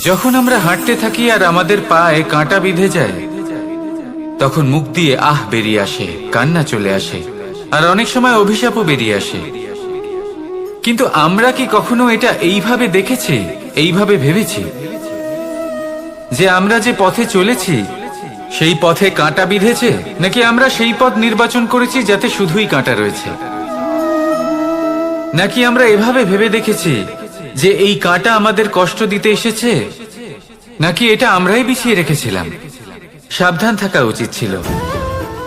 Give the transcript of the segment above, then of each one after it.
যখন আমরা হাঁটতে থাকি আর আমাদের পায়ে কাঁটা বিঁধে যায়, তখন মুখ দিয়ে আহ বেরিয়ে আসে, কান্না চলে আসে, আর অনেক সময় অভিশাপও বেরিয়ে আসে। কিন্তু আমরা কি কখনো এটা এইভাবে দেখেছি, এইভাবে ভেবেছি যে আমরা যে পথে চলেছি সেই পথে কাঁটা বিঁধেছে, নাকি আমরা সেই পথ নির্বাচন করেছি যাতে শুধুই কাঁটা রয়েছে? নাকি আমরা এভাবে ভেবে দেখেছি যে এই কাঁটা আমাদের কষ্ট দিতে এসেছে, নাকি এটা আমরাই বিছিয়ে রেখেছিলাম? সাবধান থাকা উচিত ছিল,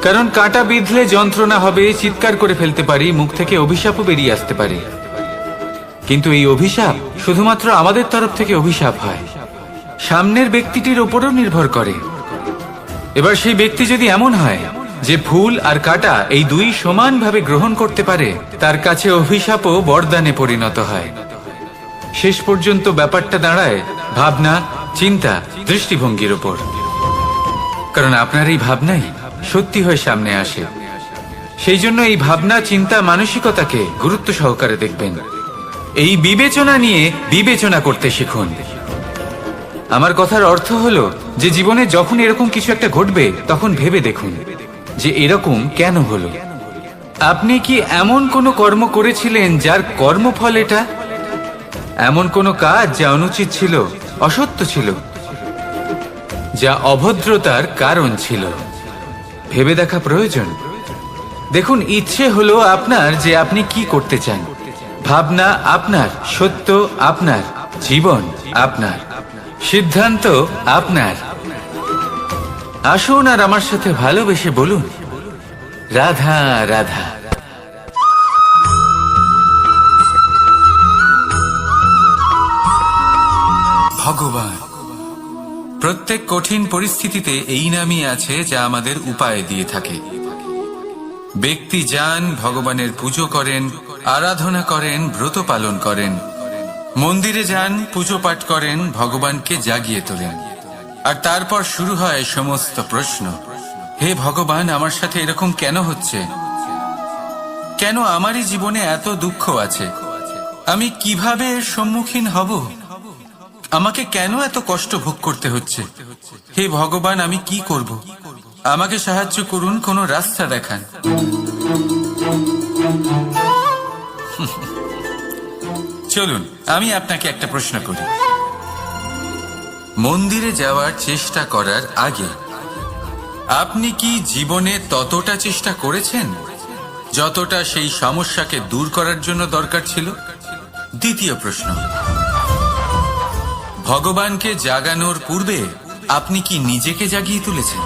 কারণ কাঁটা বিঁধলে যন্ত্রণা হবে, চিৎকার করে ফেলতে পারি, মুখ থেকে অভিশাপও বেরিয়ে আসতে পারে। কিন্তু এই অভিশাপ শুধুমাত্র আমাদের তরফ থেকে অভিশাপ হয়, সামনের ব্যক্তিটির উপরও নির্ভর করে। এবার সেই ব্যক্তি যদি এমন হয় যে ফুল আর কাঁটা এই দুই সমানভাবে গ্রহণ করতে পারে, তার কাছে অভিশাপও বরদানে পরিণত হয়। শেষ পর্যন্ত ব্যাপারটা দাঁড়ায় ভাবনা, চিন্তা, দৃষ্টিভঙ্গির উপর। কারণ আপনার এই ভাবনাই সত্যি হয়ে সামনে আসে। সেই জন্য এই ভাবনা, চিন্তা, মানসিকতাকে গুরুত্ব সহকারে দেখবেন। এই বিবেচনা নিয়ে বিবেচনা করতে শিখুন। আমার কথার অর্থ হলো যে জীবনে যখন এরকম কিছু একটা ঘটবে, তখন ভেবে দেখুন যে এরকম কেন হলো। আপনি কি এমন কোনো কর্ম করেছিলেন যার কর্মফল এটা? এমন কোনো কাজ যা অনুচিত ছিল, অসত্য ছিল, যা অভদ্রতার কারণ ছিল? ভেবে দেখা প্রয়োজন। দেখুন, ইচ্ছে হলো আপনার যে আপনি কি করতে চান, ভাবনা আপনার, সত্য আপনার, জীবন আপনার, সিদ্ধান্ত আপনার। আসুন আর আমার সাথে ভালোবেসে বলুন, রাধা রাধা। ভগবান প্রত্যেক কঠিন পরিস্থিতিতে এই নামই আছে যা আমাদের উপায় দিয়ে থাকে। ব্যক্তি যান, ভগবানের পুজো করেন, আরাধনা করেন, ব্রত পালন করেন, মন্দিরে যান, পুজো পাঠ করেন, ভগবানকে জাগিয়ে তোলেন, আর তারপর শুরু হয় সমস্ত প্রশ্ন। হে ভগবান, আমার সাথে এরকম কেন হচ্ছে? কেন আমারই জীবনে এত দুঃখ আছে? আমি কিভাবে এর সম্মুখীন হব? আমাকে কেন এত কষ্ট ভোগ করতে হচ্ছে? হে ভগবান, আমি কি করব? আমাকে সাহায্য করুন, কোনো রাস্তা দেখান। চলুন আমি আপনাকে একটা প্রশ্ন করি। মন্দিরে যাওয়ার চেষ্টা করার আগে আপনি কি জীবনে ততটা চেষ্টা করেছেন যতটা সেই সমস্যাকে দূর করার জন্য দরকার ছিল? দ্বিতীয় প্রশ্ন, ভগবানকে জাগানোর পূর্বে আপনি কি নিজেকে জাগিয়ে তুলেছেন?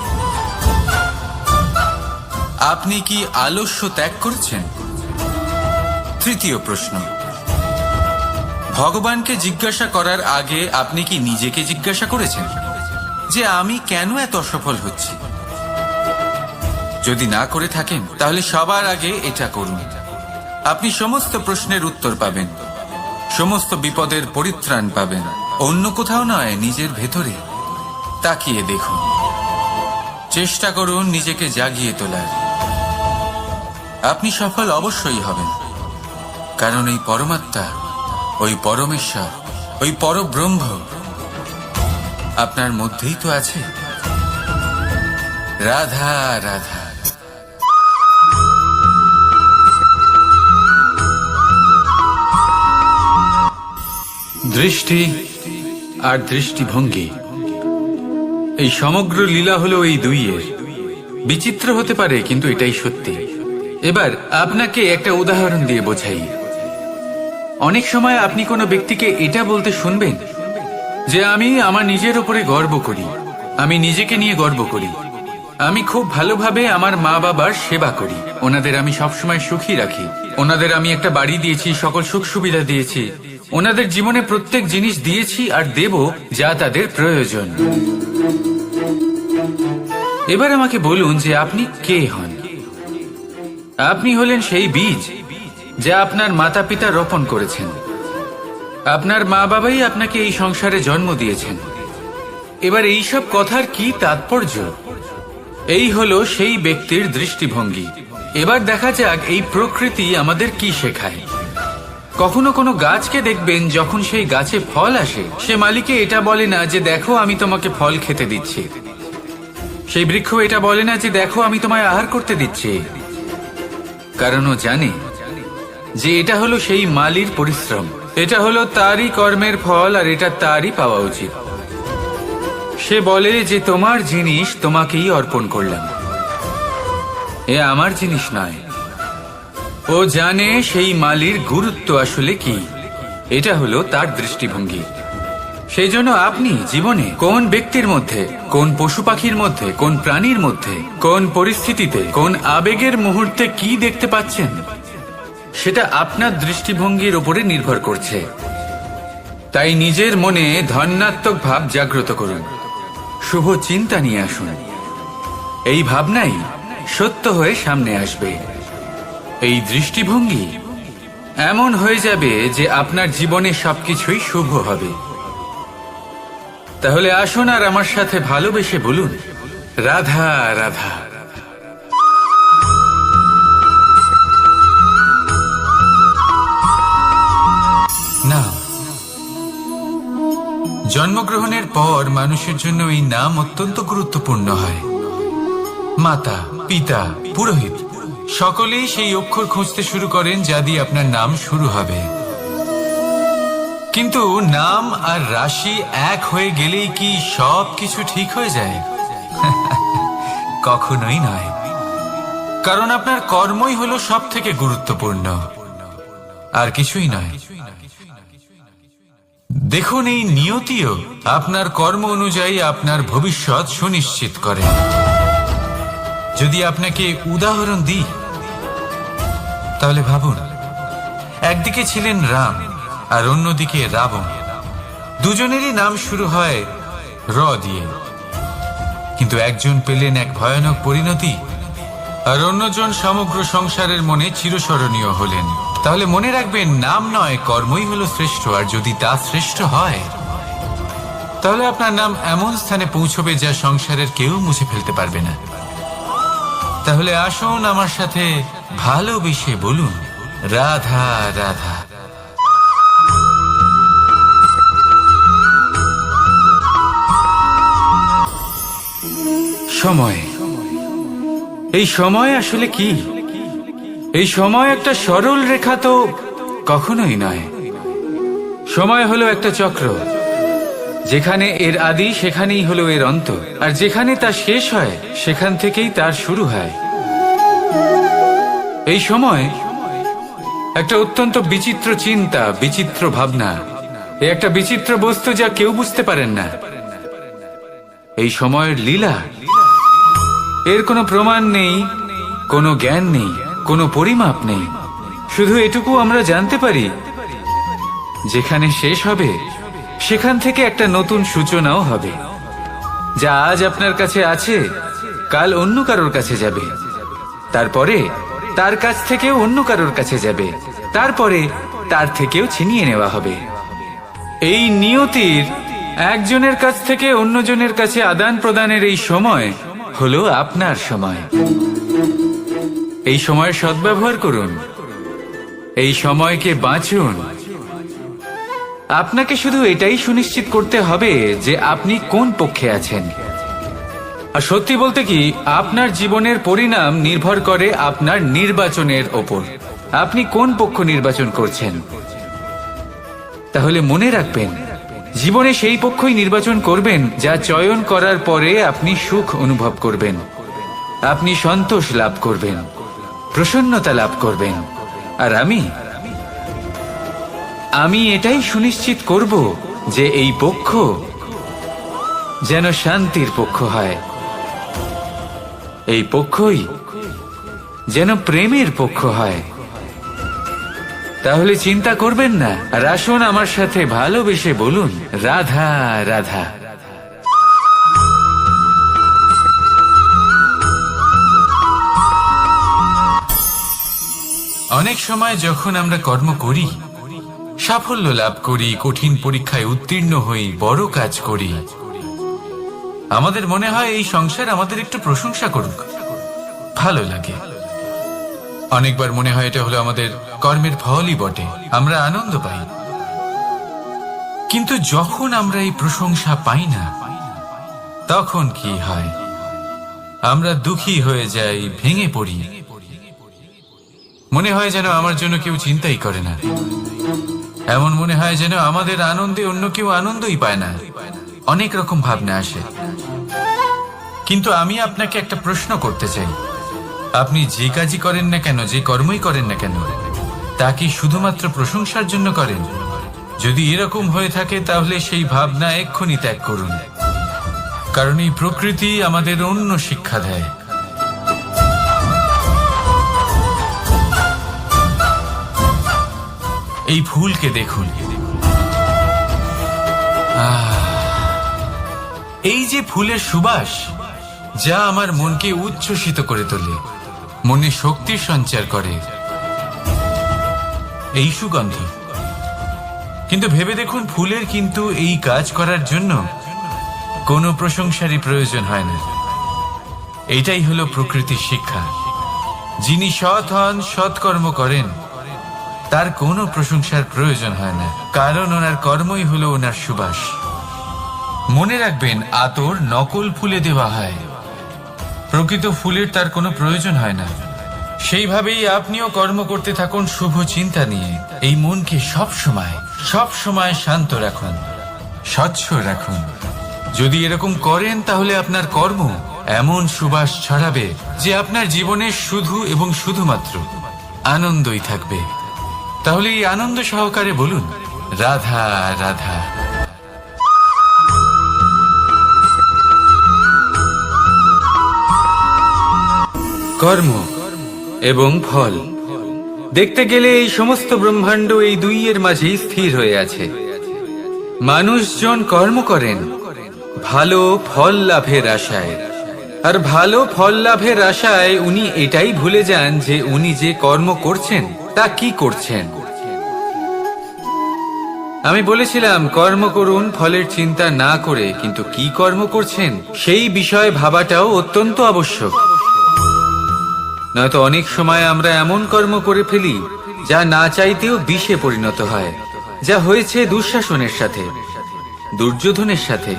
আপনি কি আলস্য ত্যাগ করেছেন? তৃতীয় প্রশ্ন, ভগবানকে জিজ্ঞাসা করার আগে আপনি কি নিজেকে জিজ্ঞাসা করেছেন যে আমি কেন এত অসফল হচ্ছি? যদি না করে থাকেন, তাহলে সবার আগে এটা করুন। আপনি সমস্ত প্রশ্নের উত্তর পাবেন, সমস্ত বিপদের পরিত্রাণ পাবেন। অন্য কোথাও নয়, নিজের ভেতরে তাকিয়ে দেখুন। চেষ্টা করুন নিজেকে জাগিয়ে তোলার। আপনি সফল অবশ্যই হবেন, কারণ এই পরমাত্মা, ওই পরমেশ্বর, ওই পরব্রহ্ম আপনার মধ্যেই তো আছে। রাধা রাধা। দৃষ্টি আর দৃষ্টিভঙ্গি, এই সমগ্র লীলা হলো এই দুইয়ের। বিচিত্র হতে পারে, কিন্তু এটাই সত্যি। এবার আপনাকে একটা উদাহরণ দিয়ে বোঝাই। অনেক সময় আপনি কোনো ব্যক্তিকে এটা বলতে শুনবেন যে আমি আমার নিজের উপরে গর্ব করি, আমি নিজেকে নিয়ে গর্ব করি, আমি খুব ভালোভাবে আমার মা বাবার সেবা করি, ওনাদের আমি সবসময় সুখী রাখি, ওনাদের আমি একটা বাড়ি দিয়েছি, সকল সুখ সুবিধা দিয়েছি, ওনাদের জীবনে প্রত্যেক জিনিস দিয়েছি আর দেব যা তাদের প্রয়োজন। এবার আমাকে বলুন যে আপনি কে হন? আপনি হলেন সেই বীজ যা আপনার মাতা পিতা রোপণ করেছেন। আপনার মা বাবাই আপনাকে এই সংসারে জন্ম দিয়েছেন। এবার এইসব কথার কি তাৎপর্য? এই হলো সেই ব্যক্তির দৃষ্টিভঙ্গি, এবার দেখা যাক এই প্রকৃতি আমাদের কি শেখায়। কখনো কোনো গাছকে দেখবেন, যখন সেই গাছে ফল আসে, সে মালিকে এটা বলে না যে দেখো আমি তোমাকে ফল খেতে দিচ্ছি। সেই বৃক্ষ এটা বলে না যে দেখো আমি তোমায় আহার করতে দিচ্ছি, কারণ ও জানে যে এটা হলো সেই মালির পরিশ্রম, এটা হলো তারই কর্মের ফল, আর এটা তারই পাওয়া উচিত। সে বলে যে তোমার জিনিস তোমাকেই অর্পণ করলাম, এ আমার জিনিস নয়। ও জানে সেই মালির গুরুত্ব আসলে কি, এটা হলো তার দৃষ্টিভঙ্গি। সেই জন্য আপনি জীবনে কোন ব্যক্তির মধ্যে, কোন পশু পাখির মধ্যে, কোন প্রাণীর মধ্যে, কোন পরিস্থিতিতে, কোন আবেগের মুহূর্তে কি দেখতে পাচ্ছেন, সেটা আপনার দৃষ্টিভঙ্গির উপরে নির্ভর করছে। তাই নিজের মনে ধনাত্মক ভাব জাগ্রত করুন, শুভ চিন্তা নিয়ে আসুন। এই ভাবনাই সত্য হয়ে সামনে আসবে। এই দৃষ্টিভঙ্গি এমন হয়ে যাবে যে আপনার জীবনে সবকিছুই শুভ হবে। তাহলে আসুন আর আমার সাথে ভালোবেসে বলুন, রাধা রাধা। না, জন্মগ্রহণের পর মানুষের জন্য এই নাম অত্যন্ত গুরুত্বপূর্ণ হয়। মাতা, পিতা, পুরোহিত সকলেই সেই অক্ষর খুঁজতে শুরু করেন যা দিয়ে আপনার নাম শুরু হবে। কিন্তু নাম আর রাশি এক হয়ে গেলেই কি সব কিছু ঠিক হয়ে যায়? কখনোই নয়, কারণ আপনার কর্মই হলো সব থেকে গুরুত্বপূর্ণ, আর কিছুই নয়। দেখুন, এই নিয়তিও আপনার কর্ম অনুযায়ী আপনার ভবিষ্যৎ সুনিশ্চিত করে। যদি আপনাকে উদাহরণ দিই, তাহলে ভাবুন, একদিকে ছিলেন রাম আর অন্যদিকে রাবণ। দুজনেরই নাম শুরু হয় র দিয়ে, কিন্তু একজন পেলেন এক ভয়ানক পরিণতি, আর অন্যজন সমগ্র সংসারের মনে চিরস্মরণীয় হলেন। তাহলে মনে রাখবেন, নাম নয়, কর্মই হলো শ্রেষ্ঠ। আর যদি তা শ্রেষ্ঠ হয়, তাহলে আপনার নাম এমন স্থানে পৌঁছবে যা সংসারের কেউ মুছে ফেলতে পারবে না। তাহলে আসুন আমার সাথে ভালোবেসে বলুন, রাধা রাধা। সময়, এই সময় আসলে কি? এই সময় একটা সরল রেখা তো কখনোই নয়। সময় হলো একটা চক্র, যেখানে এর আদি সেখানেই হলো এর অন্ত, আর যেখানে তা শেষ হয় সেখান থেকেই তার শুরু হয়। এই সময় একটা অত্যন্ত বিচিত্র চিন্তা, বিচিত্র ভাবনা, একটা বিচিত্র বস্তু যা কেউ বুঝতে পারেন না। এই সময়ের লীলা, এর কোনো প্রমাণ নেই, কোনো জ্ঞান নেই, কোনো পরিমাপ নেই। শুধু এটুকু আমরা জানতে পারি, যেখানে শেষ হবে সেখান থেকে একটা নতুন সূচনাও হবে। যা আজ আপনার কাছে আছে, কাল অন্য কারোর কাছে যাবে, তারপরে তার কাছ থেকেও অন্য কারোর কাছে যাবে, তারপরে তার থেকেও ছিনিয়ে নেওয়া হবে। এই নিয়তির একজনের কাছ থেকে অন্যজনের কাছে আদান প্রদানের এই সময় হলো আপনার সময়। এই সময়ের সদ্ব্যবহার করুন, এই সময়কে বাঁচুন। আপনাকে শুধু এটাই সুনিশ্চিত করতে হবে যে আপনি কোন পক্ষে আছেন। আর সত্যি বলতে কি, আপনার জীবনের পরিণাম নির্ভর করে আপনার নির্বাচনের ওপর। আপনি কোন পক্ষ নির্বাচন করছেন। তাহলে মনে রাখবেন, জীবনে সেই পক্ষই নির্বাচন করবেন যা চয়ন করার পরে আপনি সুখ অনুভব করবেন, আপনি সন্তোষ লাভ করবেন, প্রসন্নতা লাভ করবেন। আর আমি এটাই সুনিশ্চিত করব যে এই পক্ষ যেন শান্তির পক্ষ হয়, এই পক্ষই যেন প্রেমের পক্ষ হয়। তাহলে চিন্তা করবেন না, আর আসুন আমার সাথে ভালোবেসে বলুন, রাধা রাধা। অনেক সময় যখন আমরা কর্ম করি, সাফল্য লাভ করি, কঠিন পরীক্ষায় উত্তীর্ণ হই, বড় কাজ করি, আমাদের মনে হয় এই সংসার আমাদের একটু প্রশংসা করুক, ভালো লাগে। অনেকবার মনে হয় এটা হলো আমাদের কর্মের ফলই বটে, আমরা আনন্দ পাই। কিন্তু যখন আমরা এই প্রশংসা পাই না, তখন কি হয়? আমরা দুঃখী হয়ে যাই, ভেঙে পড়ি। মনে হয় যেন আমার জন্য কেউ চিন্তাই করে না। এমন মনে হয় যেন আমাদের আনন্দে অন্য কেউ আনন্দই পায় না। অনেক রকম ভাবনা আসে। কিন্তু আমি আপনাকে একটা প্রশ্ন করতে চাই, আপনি যে কাজই করেন না কেন, যে কর্মই করেন না কেন, তা কি শুধুমাত্র প্রশংসার জন্য করেন? যদি এরকম হয়ে থাকে তাহলে সেই ভাবনা এক্ষুনি ত্যাগ করুন, কারণ এই প্রকৃতি আমাদের অন্য শিক্ষা দেয়। এই ফুলকে দেখুন, এই যে ফুলের সুবাস, যা আমার মনকে উচ্ছ্বসিত করে তোলে, মনে শক্তির সঞ্চার করে, এই সুগন্ধ। কিন্তু ভেবে দেখুন, ফুলের কিন্তু এই কাজ করার জন্য কোনো প্রশংসারই প্রয়োজন হয় না। এটাই হলো প্রকৃতির শিক্ষা। যিনি সৎ হন, সৎকর্ম করেন, তার কোনো প্রশংসার প্রয়োজন হয় না, কারণ ওনার কর্মই হলো ওনার সুবাস। মনে রাখবেন, আতর নকল ফুলে দেওয়া হয়, প্রকৃত ফুলের তার কোনো প্রয়োজন হয় না। সেইভাবেই আপনিও কর্ম করতে থাকুন শুভ চিন্তা নিয়ে। এই মনকে সব সময় শান্ত রাখুন, স্বচ্ছ রাখুন। যদি এরকম করেন তাহলে আপনার কর্ম এমন সুবাস ছড়াবে যে আপনার জীবনে শুধু এবং শুধুমাত্র আনন্দই থাকবে। তাহলে এই আনন্দ সহকারে বলুন, রাধা রাধা। কর্ম এবং ফল দেখতে গেলে এই সমস্ত ব্রহ্মাণ্ড এই দুইয়ের মাঝেই স্থির হয়ে আছে। মানুষজন কর্ম করেন ভালো ফল লাভের আশায়, আর ভালো ফল লাভের আশায় উনি এটাই ভুলে যান যে উনি যে কর্ম করছেন তা কি করছেন। আমি বলেছিলাম কর্ম করুন ফলের চিন্তা না করে, কিন্তু কি কর্ম করছেন সেই বিষয়ে ভাবাটাও অত্যন্ত আবশ্যক। নয়তো অনেক সময় আমরা এমন কর্ম করে ফেলি যা না চাইতেও বিষে পরিণত হয়, যা হয়েছে দুঃশাসনের সাথে, দুর্যোধনের সাথে,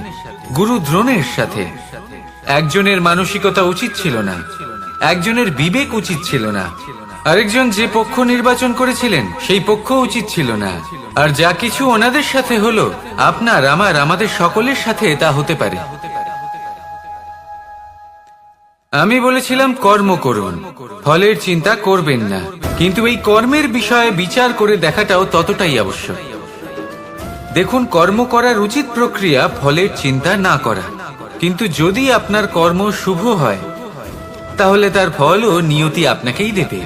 গুরু দ্রোণের সাথে। একজনের মানসিকতা উচিত ছিল না, একজনের বিবেক উচিত ছিল না, আরেকজন যে পক্ষ নির্বাচন করেছিলেন সেই পক্ষ উচিত ছিল না। আর যা কিছু ওনাদের সাথে হলো, আপনার আমাদের সকলের সাথে তা হতে পারে। আমি বলেছিলাম কর্ম করুন, ফলের চিন্তা করবেন না, কিন্তু এই কর্মের বিষয়ে বিচার করে দেখাটাও ততটাই আবশ্যক। দেখুন, কর্ম করার উচিত প্রক্রিয়া ফলের চিন্তা না করা, কিন্তু যদি আপনার কর্ম শুভ হয় তাহলে তার ফলও নিয়তি আপনাকেই দেবে।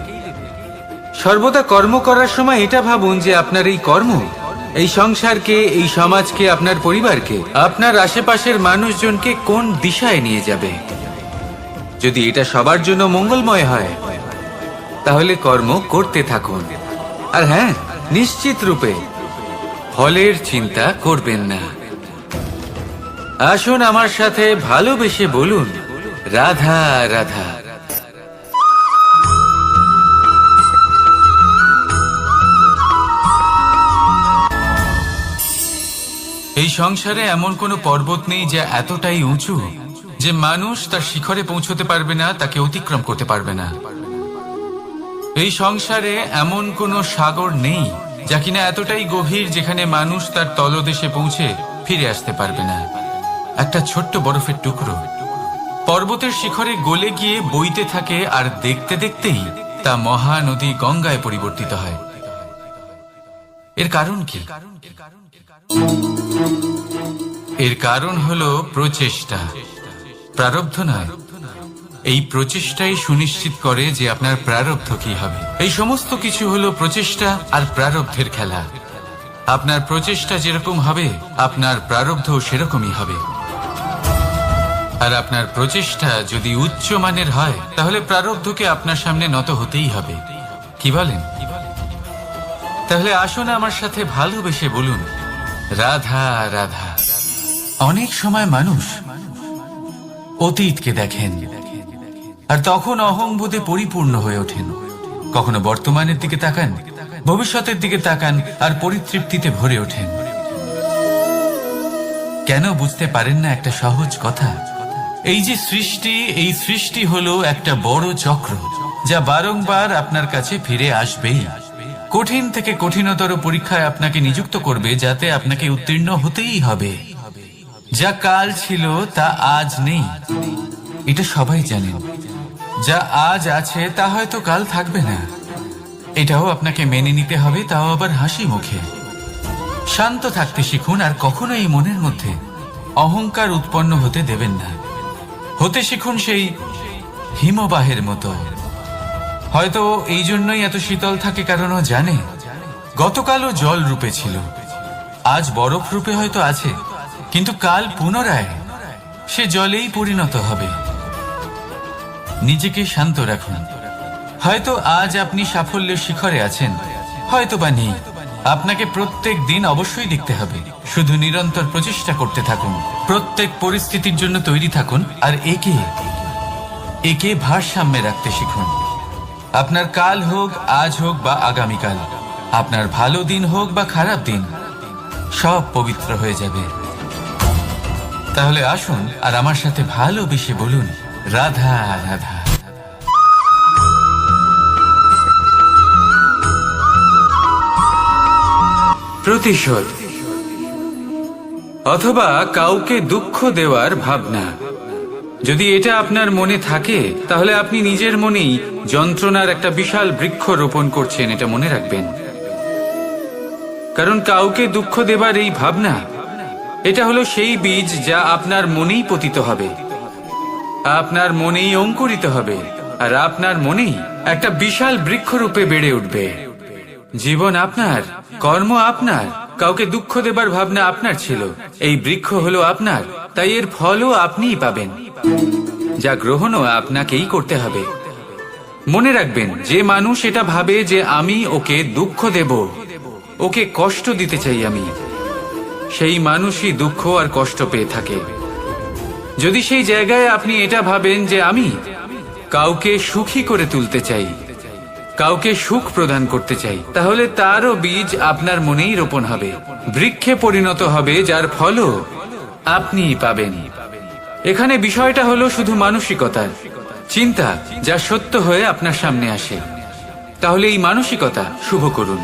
সর্বদা কর্ম করার সময় এটা ভাবুন যে আপনার এই কর্ম এই সংসারকে, এই সমাজকে, আপনার পরিবারকে, আপনার আশেপাশের মানুষজনকে কোন দিশায় নিয়ে যাবে। যদি এটা সবার জন্য মঙ্গলময় হয় তাহলে কর্ম করতে থাকুন। আর হ্যাঁ, নিশ্চিত রূপে ফলের চিন্তা করবেন না। আসুন আমার সাথে ভালোবেসে বলুন, রাধা রাধা। এই সংসারে এমন কোনো পর্বত নেই যা এতটাই উঁচু যে মানুষ তার শিখরে পৌঁছতে পারবে না, তাকে অতিক্রম করতে পারবে না। এই সংসারে এমন কোনো সাগর নেই যা কিনা এতটাই গভীর যেখানে মানুষ তার তলদেশে পৌঁছে ফিরে আসতে পারবে না। একটা ছোট্ট বরফের টুকরো পর্বতের শিখরে গলে গিয়ে বইতে থাকে, আর দেখতে দেখতেই তা মহানদী গঙ্গায় পরিবর্তিত হয়। এর কারণ কি? এর কারণ হলো প্রচেষ্টা, প্রারব্ধ নয়। এই প্রচেষ্টাই সুনিশ্চিত করে যে আপনার প্রারব্ধ কি হবে। এই সমস্ত কিছু হলো প্রচেষ্টা আর প্রারব্ধের খেলা। আপনার প্রচেষ্টা যেরকম হবে আপনার প্রারব্ধ সেরকমই হবে। আর আপনার প্রচেষ্টা যদি উচ্চ মানের হয় তাহলে প্রারব্ধকে আপনার সামনে নত হতেই হবে। কি বলেন? তাহলে আসুন আমার সাথে ভালোবেসে বলুন, রাধা রাধা। অনেক সময় মানুষ অতীতকে দেখেন আর তখন অহংবোধে পরিপূর্ণ হয়ে ওঠেন। কখনো বর্তমানের দিকে তাকান, ভবিষ্যতের দিকে তাকান আর পরিতৃপ্তিতে ভরে ওঠেন। কেন বুঝতে পারেন না একটা সহজ কথা? এই যে সৃষ্টি, এই সৃষ্টি হলো একটা বড় চক্র, যা বারংবার আপনার কাছে ফিরে আসবেই। কঠিন থেকে কঠিনতর পরীক্ষায় আপনাকে নিযুক্ত করবে, যাতে আপনাকে উত্তীর্ণ হতেই হবে। যা কাল ছিল তা আজ নেই, এটা সবাই জানেন। যা আজ আছে তা হয়তো কাল থাকবে না, এটাও আপনাকে মেনে নিতে হবে, তাও আবার হাসি মুখে। শান্ত থাকতে শিখুন আর কখনো এই মনের মধ্যে অহংকার উৎপন্ন হতে দেবেন না। হতে শিখুন সেই হিমবাহের মতো। হয়তো এই জন্যই এত শীতল থাকে, কারণ ও জানে গতকালও জল রূপে ছিল, আজ বরফ রূপে হয়তো আছে, কিন্তু কাল পুনরায় সে জলেই পরিণত হবে। নিজেকে শান্ত রাখুন। হয়তো আজ আপনি সাফল্যের শিখরে আছেন, হয়তো বা নেই। আপনাকে প্রত্যেক দিন অবশ্যই লিখতে হবে। শুধু নিরন্তর প্রচেষ্টা করতে থাকুন, প্রত্যেক পরিস্থিতির জন্য তৈরি থাকুন, আর একে ভারসাম্যে রাখতে শিখুন। আপনার কাল হোক, আজ হোক বা আগামীকাল, আপনার ভালো দিন হোক বা খারাপ দিন, সব পবিত্র হয়ে যাবে। তাহলে আসুন আর আমার সাথে ভালোবেসে বলুন, রাধা রাধা। প্রতিশোধ অথবা কাউকে দুঃখ দেওয়ার ভাবনা, যদি এটা আপনার মনে থাকে, তাহলে আপনি নিজের মনেই যন্ত্রণার একটা বিশাল বৃক্ষ রোপণ করছেন, এটা মনে রাখবেন। কারণ কাউকে দুঃখ দেবার এই ভাবনা, এটা হলো সেই বীজ যা আপনার মনেই পতিত হবে, আপনার মনেই অঙ্কুরিত হবে, আর আপনার মনেই একটা বিশাল বৃক্ষরূপে বেড়ে উঠবে। জীবন আপনার, কর্ম আপনার, কাউকে দুঃখ দেবার ভাবনা আপনার ছিল, এই বৃক্ষ হলো আপনার, তাই এর ফলও আপনিই পাবেন, যা গ্রহণও আপনাকেই করতে হবে। মনে রাখবেন, যে মানুষ এটা ভাবে যে আমি ওকে দুঃখ দেব, ওকে কষ্ট দিতে চাই আমি, সেই মানুষই দুঃখ আর কষ্ট পেয়ে থাকে। যদি সেই জায়গায় আপনি এটা ভাবেন যে আমি কাউকে সুখী করে তুলতে চাই, কাউকে সুখ প্রদান করতে চাই, তাহলে তারও বীজ আপনার মনেই রোপণ হবে, বৃক্ষে পরিণত হবে, যার ফলও আপনিই পাবেন। এখানে বিষয়টা হলো শুধু মানসিকতার চিন্তা, যা সত্য হয়ে আপনার সামনে আসে। তাহলে এই মানসিকতা শুভ করুন,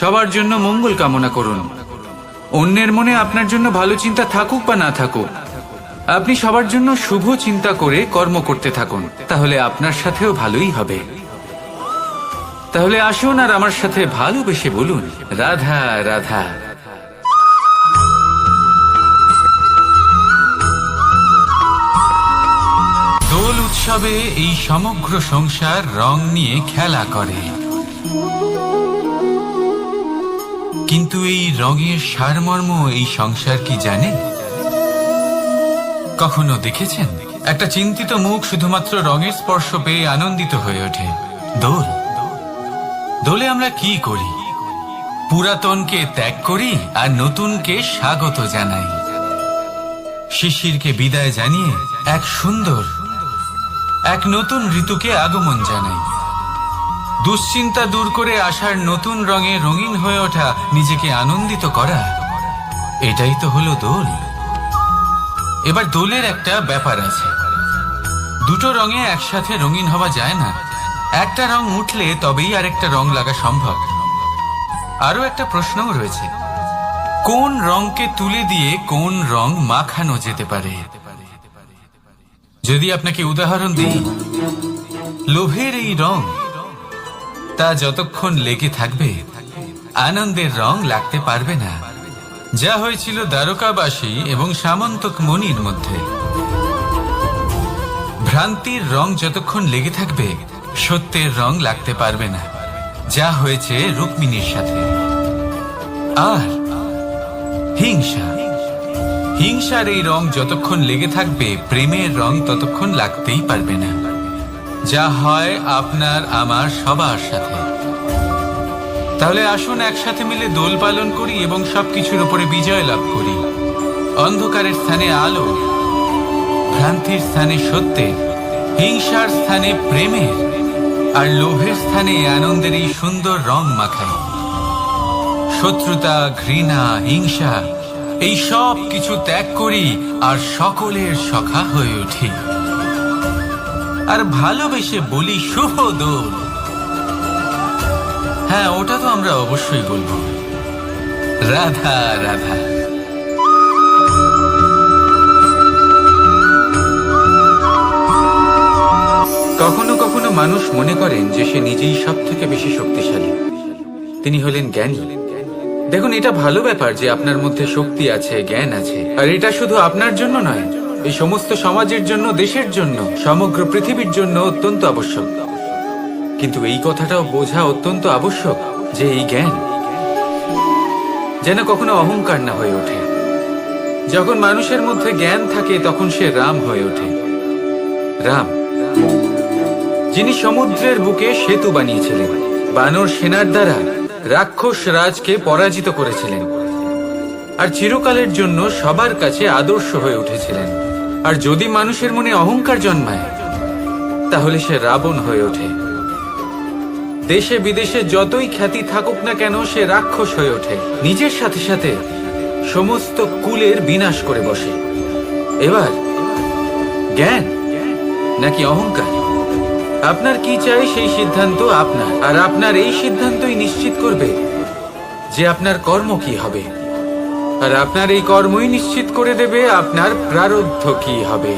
সবার জন্য মঙ্গল কামনা করুন। অন্যের মনে আপনার জন্য ভালো চিন্তা থাকুক বা না থাকুক, আপনি সবার জন্য শুভ চিন্তা করে কর্ম করতে থাকুন, তাহলে আপনার সাথেও ভালোই হবে। তাহলে আসুন আর আমার সাথে ভালোবেসে বলুন, রাধা রাধা। দোল উৎসবে এই সমগ্র সংসার রং নিয়ে খেলা করে, কিন্তু এই রঙের সারমর্ম এই সংসার কি জানে? কখনো দেখেছেন একটা চিন্তিত মুখ শুধুমাত্র রঙের স্পর্শ পেয়ে আনন্দিত হয়ে ওঠে? দোলে আমরা কি করি? পুরাতনকে ত্যাগ করি আর নতুনকে স্বাগত জানাই। শিশিরকে বিদায় জানিয়ে এক নতুন ঋতুকে আগমন জানাই। দুশ্চিন্তা দূর করে আসার নতুন রঙে রঙিন হয়ে ওঠা, নিজেকে আনন্দিত করা, এটাই তো হলো দোল। এবার দোলের একটা ব্যাপার আছে, দুটো রঙে একসাথে রঙিন হওয়া যায় না। একটা রং উঠলে তবেই আরেকটা রং লাগা সম্ভব। আরো একটা প্রশ্নও রয়েছে, কোন রংকে তুলে দিয়ে কোন রং মাখানো যেতে পারে? যদি আপনাকে উদাহরণ দিই, লোভের এই রং, তা যতক্ষণ লেগে থাকবে আনন্দের রং লাগতে পারবে না, যা হয়েছিল দ্বারকাবাসী এবং সামন্তক মণির মধ্যে। ভ্রান্তির রং যতক্ষণ লেগে থাকবে সত্যের রং লাগতে পারবে না, যা হয়েছে রুক্মিণীর সাথে। আর হিংসার এই রং যতক্ষণ লেগে থাকবে প্রেমের রং ততক্ষণ লাগতেই পারবে না, যা হয় আপনার আমার সবার সাথে। তাহলে আসুন একসাথে মিলে দোল পালন করি এবং সবকিছুর উপরে বিজয় লাভ করি। অন্ধকারের স্থানে আলো, ভ্রান্তির স্থানে সত্যের, হিংসার স্থানে প্রেমের, আর লোভের স্থানে আনন্দের এই সুন্দর রং মাখাই। শত্রুতা, ঘৃণা, হিংসা এই সব কিছু ত্যাগ করি আর সকলের সখা হয়ে উঠি। আর ভালোবেসে বলি শুভ দোল। হ্যাঁ, ওটা তো আমরা অবশ্যই বলবো, রাধা রাধা। কখনো কখনো মানুষ মনে করেন যে সে নিজেই সব থেকে বেশি শক্তিশালী, তিনি হলেন জ্ঞানী। দেখুন, এটা ভালো ব্যাপার যে আপনার মধ্যে শক্তি আছে, জ্ঞান আছে, আর এটা শুধু আপনার জন্য নয়, এই সমস্ত সমাজের জন্য, দেশের জন্য, সমগ্র পৃথিবীর জন্য অত্যন্ত আবশ্যক। কিন্তু এই কথাটাও বোঝা অত্যন্ত আবশ্যক যে এই জ্ঞান যেন কখনো অহংকার না হয়ে ওঠে। যখন মানুষের মধ্যে জ্ঞান থাকে তখন সে রাম হয়ে ওঠে। রাম, যিনি সমুদ্রের বুকে সেতু বানিয়েছিলেন, বানর সেনার দ্বারা রাক্ষস রাজকে পরাজিত করেছিলেন, আর চিরকালের জন্য সবার কাছে আদর্শ হয়ে উঠেছিলেন। আর যদি মানুষের মনে অহংকার জন্মায় তাহলে সে রাবণ হয়ে ওঠে। দেশে বিদেশে যতই খ্যাতি থাকুক না কেন, সে রাক্ষস হয়ে ওঠে, নিজের সাথে সাথে সমস্ত কুলের বিনাশ করে বসে। এবার জ্ঞান নাকি অহংকার, আপনার কি চাই সেই সিদ্ধান্ত আপনার, আর আপনার এই সিদ্ধান্তই নিশ্চিত করবে যে আপনার কর্ম কি হবে, আর আপনার এই কর্মই নিশ্চিত করে দেবে আপনার প্রারব্ধ কি হবে।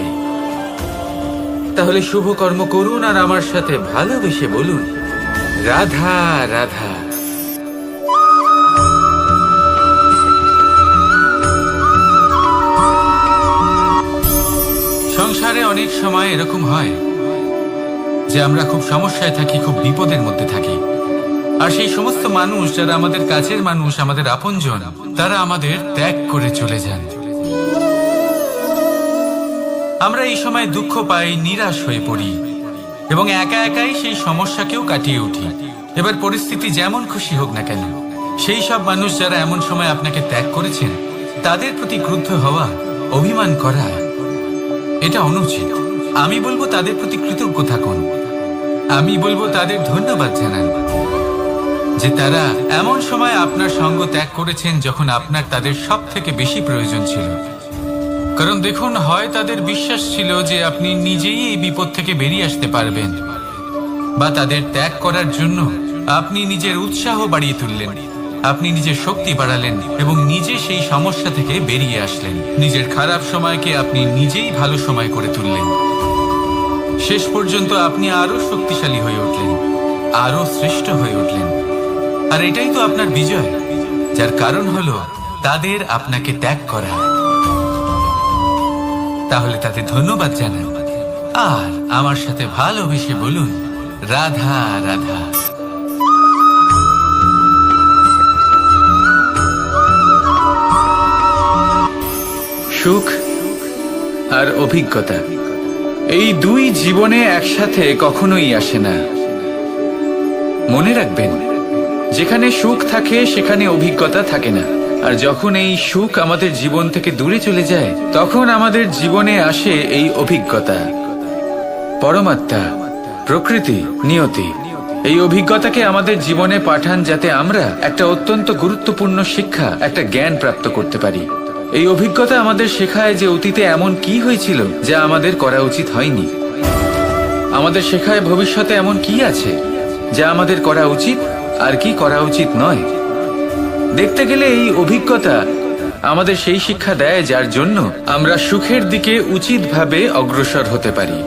তাহলে শুভ কর্ম করুন আর আমার সাথে ভালোবেসে বলুন, রাধা রাধা। সংসারে অনেক সময় এরকম হয় যে আমরা খুব সমস্যায় থাকি, খুব বিপদের মধ্যে থাকি, আর সেই সমস্ত মানুষ যারা আমাদের কাছের মানুষ, আমাদের আপনজন, তারা আমাদের ত্যাগ করে চলে যান। আমরা এই সময় দুঃখ পাই, নিরাশ হয়ে পড়ি এবং একা একাই সেই সমস্যাকেও কাটিয়ে উঠি। এবার পরিস্থিতি যেমন খুশি হোক না কেন, সেই সব মানুষ যারা এমন সময় আপনাকে ত্যাগ করেছেন তাদের প্রতি ক্রুদ্ধ হওয়া, অভিমান করা, এটা অনুচিত। আমি বলবো তাদের প্রতি কৃতজ্ঞ থাকুন। আমি বলবো তাদের ধন্যবাদ জানান যে তারা এমন সময় আপনার সঙ্গ ত্যাগ করেছেন যখন আপনার তাদের সব থেকে বেশি প্রয়োজন ছিল। কারণ দেখুন, হয় তাদের বিশ্বাস ছিল যে আপনি নিজেই এই বিপদ থেকে বেরিয়ে আসতে পারবেন, বা তাদের ত্যাগ করার জন্য আপনি নিজের উৎসাহ বাড়িয়ে তুললেন, আপনি নিজের শক্তি বাড়ালেন এবং নিজে সেই সমস্যা থেকে বেরিয়ে আসলেন। নিজের খারাপ সময়কে আপনি নিজেই ভালো সময় করে তুললেন। শেষ পর্যন্ত আপনি আরো শক্তিশালী হয়ে উঠলেন, আরো শ্রেষ্ঠ হয়ে উঠলেন। আর এটাই তো আপনার বিজয়, যার কারণ হলো তাদের আপনাকে ত্যাগ করা। তাহলে তাদের ধন্যবাদ জানান আর আমার সাথে ভালোবেসে বলুন, রাধা রাধা। সুখ আর অভিজ্ঞতা, এই দুই জীবনে একসাথে কখনোই আসে না। মনে রাখবেন, যেখানে সুখ থাকে সেখানে অভিজ্ঞতা থাকে না। আর যখন এই সুখ আমাদের জীবন থেকে দূরে চলে যায়, তখন আমাদের জীবনে আসে এই অভিজ্ঞতা। পরমাত্মা, প্রকৃতি, নিয়তি এই অভিজ্ঞতাকে আমাদের জীবনে পাঠান যাতে আমরা একটা অত্যন্ত গুরুত্বপূর্ণ শিক্ষা, একটা জ্ঞান প্রাপ্ত করতে পারি। এই অভিজ্ঞতা আমাদের শেখায় যে অতীতে এমন কি হয়েছিল যা আমাদের করা উচিত হয়নি। আমাদের শেখায় ভবিষ্যতে এমন কি আছে যা আমাদের করা উচিত আর কি করা উচিত নয়। দেখতে গেলে এই অভিজ্ঞতা আমাদের সেই শিক্ষা দেয় যার জন্য আমরা সুখের দিকে উচিতভাবে অগ্রসর হতে পারি।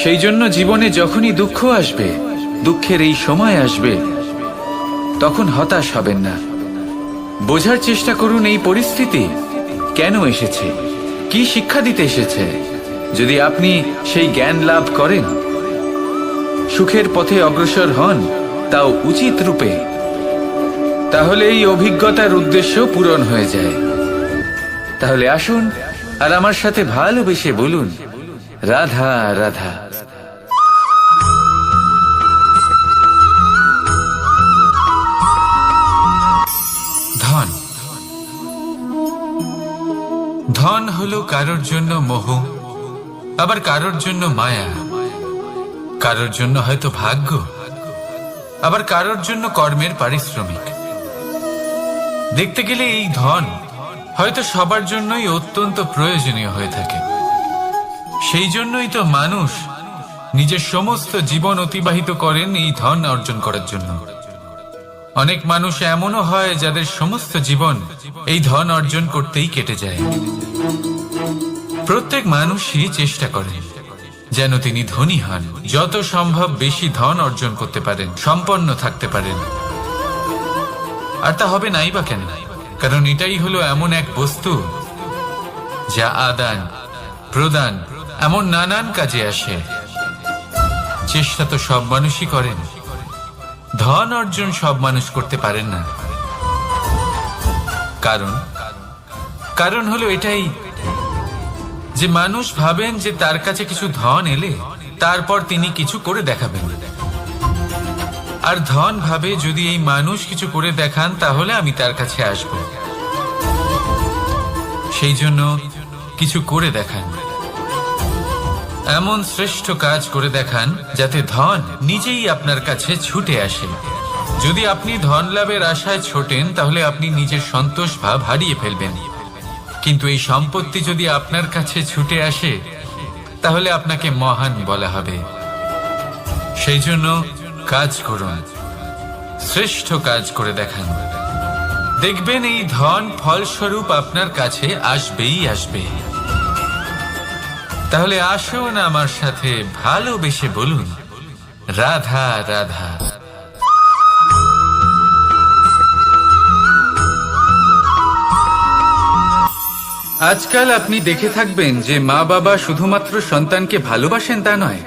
সেই জন্য জীবনে যখনই দুঃখ আসবে, দুঃখের এই সময় আসবে, তখন হতাশ হবেন না। বোঝার চেষ্টা করুন এই পরিস্থিতি কেন এসেছে, কি শিক্ষা দিতে এসেছে। যদি আপনি সেই জ্ঞান লাভ করেন, সুখের পথে অগ্রসর হন, তাও উচিত রূপে, তাহলে এই অভিজ্ঞতার উদ্দেশ্য পূরণ হয়ে যায়। তাহলে আসুন আর আমার সাথে ভালোবেসে বলুন, রাধা রাধা। ধন, ধন হলো কারোর জন্য মোহ, আবার কারোর জন্য মায়া। কারোর জন্য হয়তো ভাগ্য, আবার কারোর জন্য কর্মের পারিশ্রমিক। দেখতে গেলে এই ধন হয়তো সবার জন্যই অত্যন্ত প্রয়োজনীয় হয়ে থাকে। সেই জন্যই তো মানুষ নিজের সমস্ত জীবন অতিবাহিত করেন এই ধন অর্জন করার জন্য। অনেক মানুষ এমনও হয় যাদের সমস্ত জীবন এই ধন অর্জন করতেই কেটে যায়। প্রত্যেক মানুষই চেষ্টা করেন যেন তিনি ধনী হন, যত সম্ভব বেশি ধন অর্জন করতে পারেন, সম্পন্ন থাকতে পারেন। আর তা হবে নাই বা কেন? কারণ এটাই হলো এমন এক বস্তু যা আদান প্রদান এমন নানান কাজে আসে। চেষ্টা তো সব মানুষই করেন, ধন অর্জন সব মানুষ করতে পারেন না। কারণ হলো এটাই যে মানুষ ভাবেন যে তার কাছে কিছু ধন এলে তারপর তিনি কিছু করে দেখাবেন, আর ধন ভাবে যদি এই মানুষ কিছু করে দেখান তাহলে আমি তার কাছে আসব। সেই জন্য কিছু করে দেখান, এমন শ্রেষ্ঠ কাজ করে দেখান যাতে ধন নিজেই আপনার কাছে ছুটে আসে। যদি আপনি ধন লাভের আশায় ছোটেন তাহলে আপনি নিজের সন্তোষ ভাব হারিয়ে ফেলবেন। কিন্তু এই সম্পত্তি যদি আপনার কাছে ছুটে আসে তাহলে আপনাকে মহান বলা হবে। সেই জন্য কাজ করুন, শ্রেষ্ঠ কাজ করে দেখান, দেখবেন এই ধন ফলস্বরূপ আপনার কাছে আসবেই আসবে। তাহলে আসুন আমার সাথে ভালোবেসে বলুন, রাধা রাধা। আজকাল আপনি দেখে থাকবেন যে মা বাবা শুধুমাত্র সন্তানকে ভালোবাসেন তা নয়,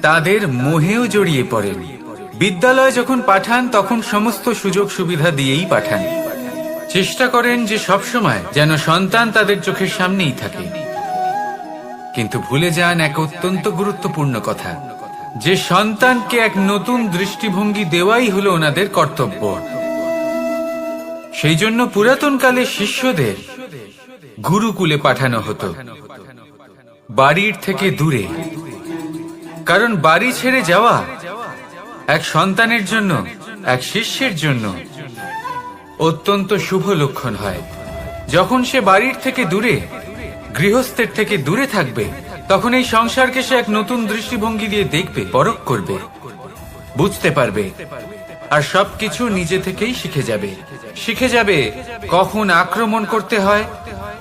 তাদের মোহেও জড়িয়ে পড়েন। বিদ্যালয়ে যখন পাঠান তখন সমস্ত সুযোগ সুবিধা দিয়েই পাঠান। চেষ্টা করেন যে সবসময় যেন সন্তান তাদের চোখের সামনেই থাকে। কিন্তু ভুলে যান এক অত্যন্ত গুরুত্বপূর্ণ কথা, যে সন্তানকে এক নতুন দৃষ্টিভঙ্গি দেওয়াই হলো ওনাদের কর্তব্য। সেই জন্য পুরাতন কালে শিষ্যদের গুরুকুলে পাঠানো হতো, বাড়ির থেকে দূরে। কারণ বাড়ি ছেড়ে যাওয়া এক সন্তানের জন্য, এক শিষ্যের জন্য অত্যন্ত শুভ লক্ষণ হয়। যখন সে বাড়ির থেকে দূরে, গৃহস্থের থেকে দূরে থাকবে, তখন এই সংসারকে সে এক নতুন দৃষ্টিভঙ্গি দিয়ে দেখবে, পরখ করবে, বুঝতে পারবে, আর সবকিছু নিজে থেকেই শিখে যাবে কখন আক্রমণ করতে হয়,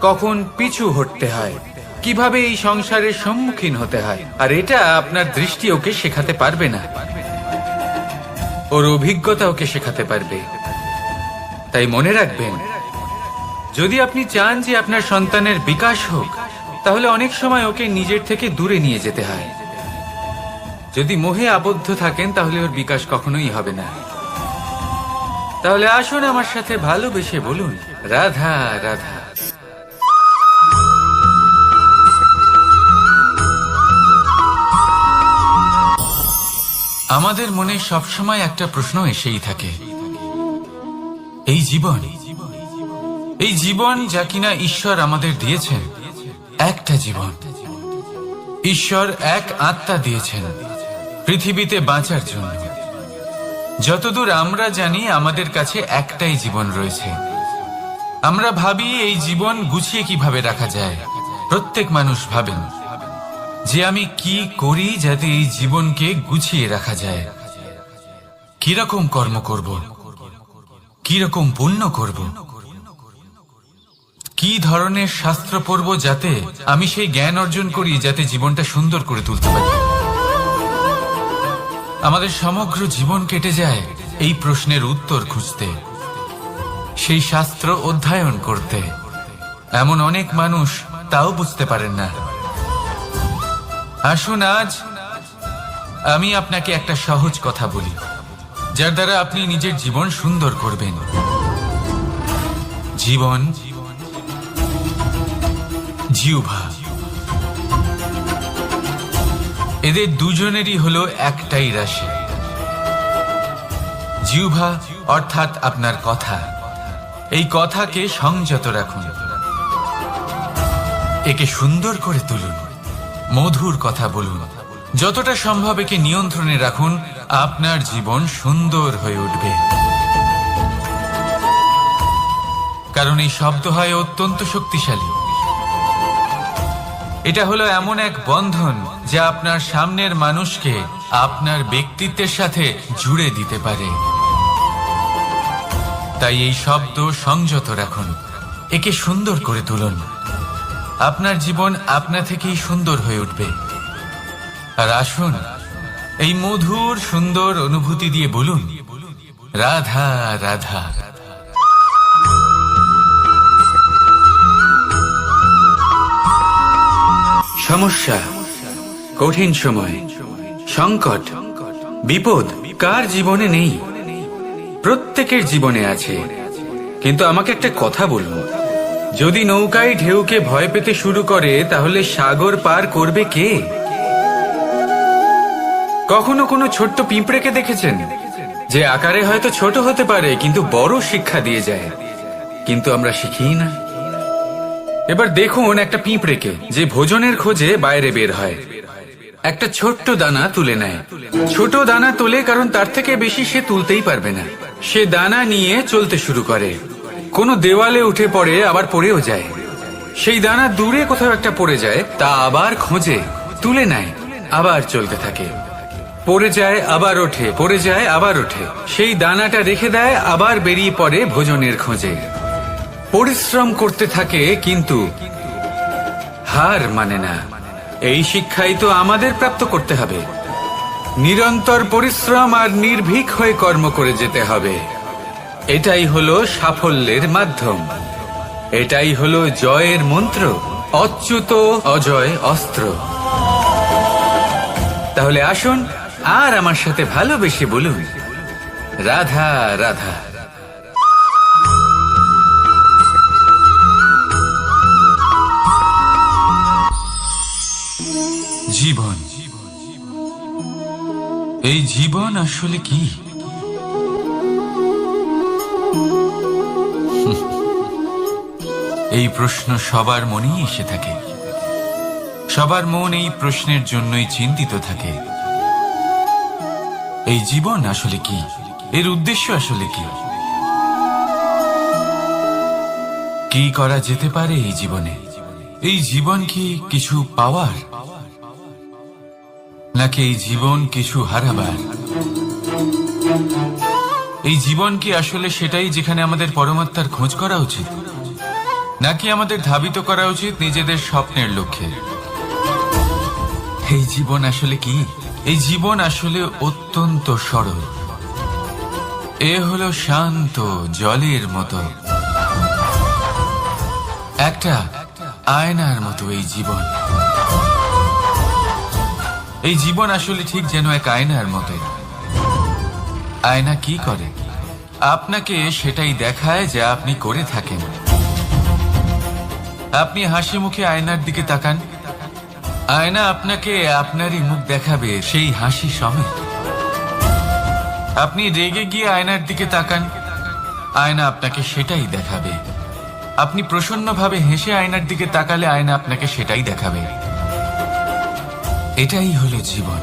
কখন পিছু হটতে হয়, কিভাবে এই সংসারের সম্মুখীন হতে হয়। আর এটা আপনার দৃষ্টি ওকে শেখাতে পারবে না, ওর অভিজ্ঞতা ওকে শেখাতে পারবে। তাই মনে রাখবেন, যদি আপনি চান যে আপনার সন্তানের বিকাশ হোক, তাহলে অনেক সময় ওকে নিজের থেকে দূরে নিয়ে যেতে হয়। যদি মোহে আবদ্ধ থাকেন তাহলে ওর বিকাশ কখনোই হবে না। তাহলে আসুন আমার সাথে ভালোবেসে বলুন, রাধা রাধা। আমাদের মনে সবসময় একটা প্রশ্ন এসেই থাকে, এই জীবন যা কিনা ঈশ্বর আমাদের দিয়েছেন, একটা জীবন। ঈশ্বর এক আত্মা দিয়েছেন পৃথিবীতে বাঁচার জন্য। যতদূর আমরা জানি আমাদের কাছে একটাই জীবন রয়েছে। আমরা ভাবি এই জীবন গুছিয়ে কিভাবে রাখা যায়। প্রত্যেক মানুষ ভাবেন যে আমি কি করি যাতে এই জীবনকে গুছিয়ে রাখা যায়, কিরকম কর্ম করব, কিরকম পুণ্য করব, কি ধরনের শাস্ত্র পড়ব যাতে আমি সেই জ্ঞান অর্জন করি যাতে জীবনটা সুন্দর করে তুলতে পারি। আমাদের সমগ্র জীবন কেটে যায় এই প্রশ্নের উত্তর খুঁজতে, সেই শাস্ত্র অধ্যয়ন করতে। এমন অনেক মানুষ তাও বুঝতে পারেন না। আসুন আজ আমি আপনাকে একটা সহজ কথা বলি, যার দ্বারা আপনি নিজের জীবন সুন্দর করবেন। জীবন, জিহ্বা, এদের দুজনেরই হলো একটাই রাশি। জিহ্বা অর্থাৎ আপনার কথা। এই কথাকে সংযত রাখুন, একে সুন্দর করে তুলুন, মধুর কথা বলুন, যতটা সম্ভব একে নিয়ন্ত্রণে রাখুন, আপনার জীবন সুন্দর হয়ে উঠবে। কারণ এই শব্দ হয় অত্যন্ত শক্তিশালী। এটা হলো এমন এক বন্ধন যা আপনার সামনের মানুষকে আপনার ব্যক্তিত্বের সাথে জুড়ে দিতে পারে। তাই এই শব্দ সংযত রাখুন, একে সুন্দর করে তুলুন। আপনার জীবন আপনা থেকেই সুন্দর হয়ে উঠবে। আর আসুন, এই মধুর সুন্দর অনুভূতি দিয়ে বলুন, রাধা রাধা। সমস্যা, কঠিন সময়, সংকট, বিপদ কার জীবনে নেই? প্রত্যেকের জীবনে আছে। কিন্তু আমাকে একটা কথা বলুন, যদি নৌকায় ঢেউকে ভয় পেতে শুরু করে, তাহলে সাগর পার করবে কে? কখনো কোনো ছোট্ট পিঁপড়েকে দেখেছেন, যে আকারে হয়তো ছোট হতে পারে কিন্তু বড় শিক্ষা দিয়ে যায়? কিন্তু আমরা শিখি না। এবার দেখুন একটা পিঁপড়েকে, যে ভোজনের খোঁজে বাইরে বের হয়, একটা ছোট্ট দানা তুলে নেয়। ছোট দানা তোলে কারণ তার থেকে বেশি সে তুলতেই পারবে না। সে দানা নিয়ে চলতে শুরু করে, কোনো দেওয়ালে উঠে পড়ে, আবার পড়েও যায়। সেই দানা দূরে কোথাও একটা পড়ে যায়, তা আবার খোঁজে, তুলে নেয়, আবার চলতে থাকে। পড়ে যায়, আবার ওঠে, পড়ে যায়, আবার ওঠে। সেই দানাটা রেখে দেয়, আবার বেরিয়ে পড়ে ভোজনের খোঁজে। পরিশ্রম করতে থাকে কিন্তু হার মানে না। এই শিক্ষাই তো আমাদের প্রাপ্ত করতে হবে। নিরন্তর পরিশ্রম আর নির্ভীক হয়ে কর্ম করে যেতে হবে। এটাই হলো সাফল্যের মাধ্যম, এটাই হলো জয়ের মন্ত্র, অচ্যুত অজয় অস্ত্র। তাহলে আসুন আর আমার সাথে ভালোবেসে বলুন, রাধা রাধা। জীবন, এই জীবন আসলে কি? এই প্রশ্ন সবার মনেই এসে থাকে। সবার মন এই প্রশ্নের জন্যই চিন্তিত থাকে। এই জীবন আসলে কি? এর উদ্দেশ্য আসলে কি? কি করা যেতে পারে এই জীবনে? এই জীবন কি কিছু পাওয়ার, নাকি এই জীবন কিছু হারাবার? এই জীবন কি আসলে সেটাই যেখানে আমাদের পরমাত্মার খোঁজ করা উচিত, নাকি আমাদের ধাবিত করা উচিত নিজেদের স্বপ্নের লক্ষ্যে? এই জীবন আসলে কি? এই জীবন আসলে অত্যন্ত সরল। এ হলো শান্ত জলের মতো, একটা আয়নার মতো এই জীবন। এই জীবন আসলে ঠিক যেন এক আয়নার মতো। আয়না কি করে? আপনাকে সেটাই দেখায় যা আপনি করে থাকেন। আপনি হাসি মুখে আয়নার দিকে তাকান, আয়না আপনাকে আপনারই মুখ দেখাবে সেই হাসি সমেত। আপনি রেগে গিয়ে আয়নার দিকে তাকান, আয়না আপনাকে সেটাই দেখাবে। আপনি প্রসন্নভাবে হেসে আয়নার দিকে তাকালে আয়না আপনাকে সেটাই দেখাবে। এটাই হলো জীবন,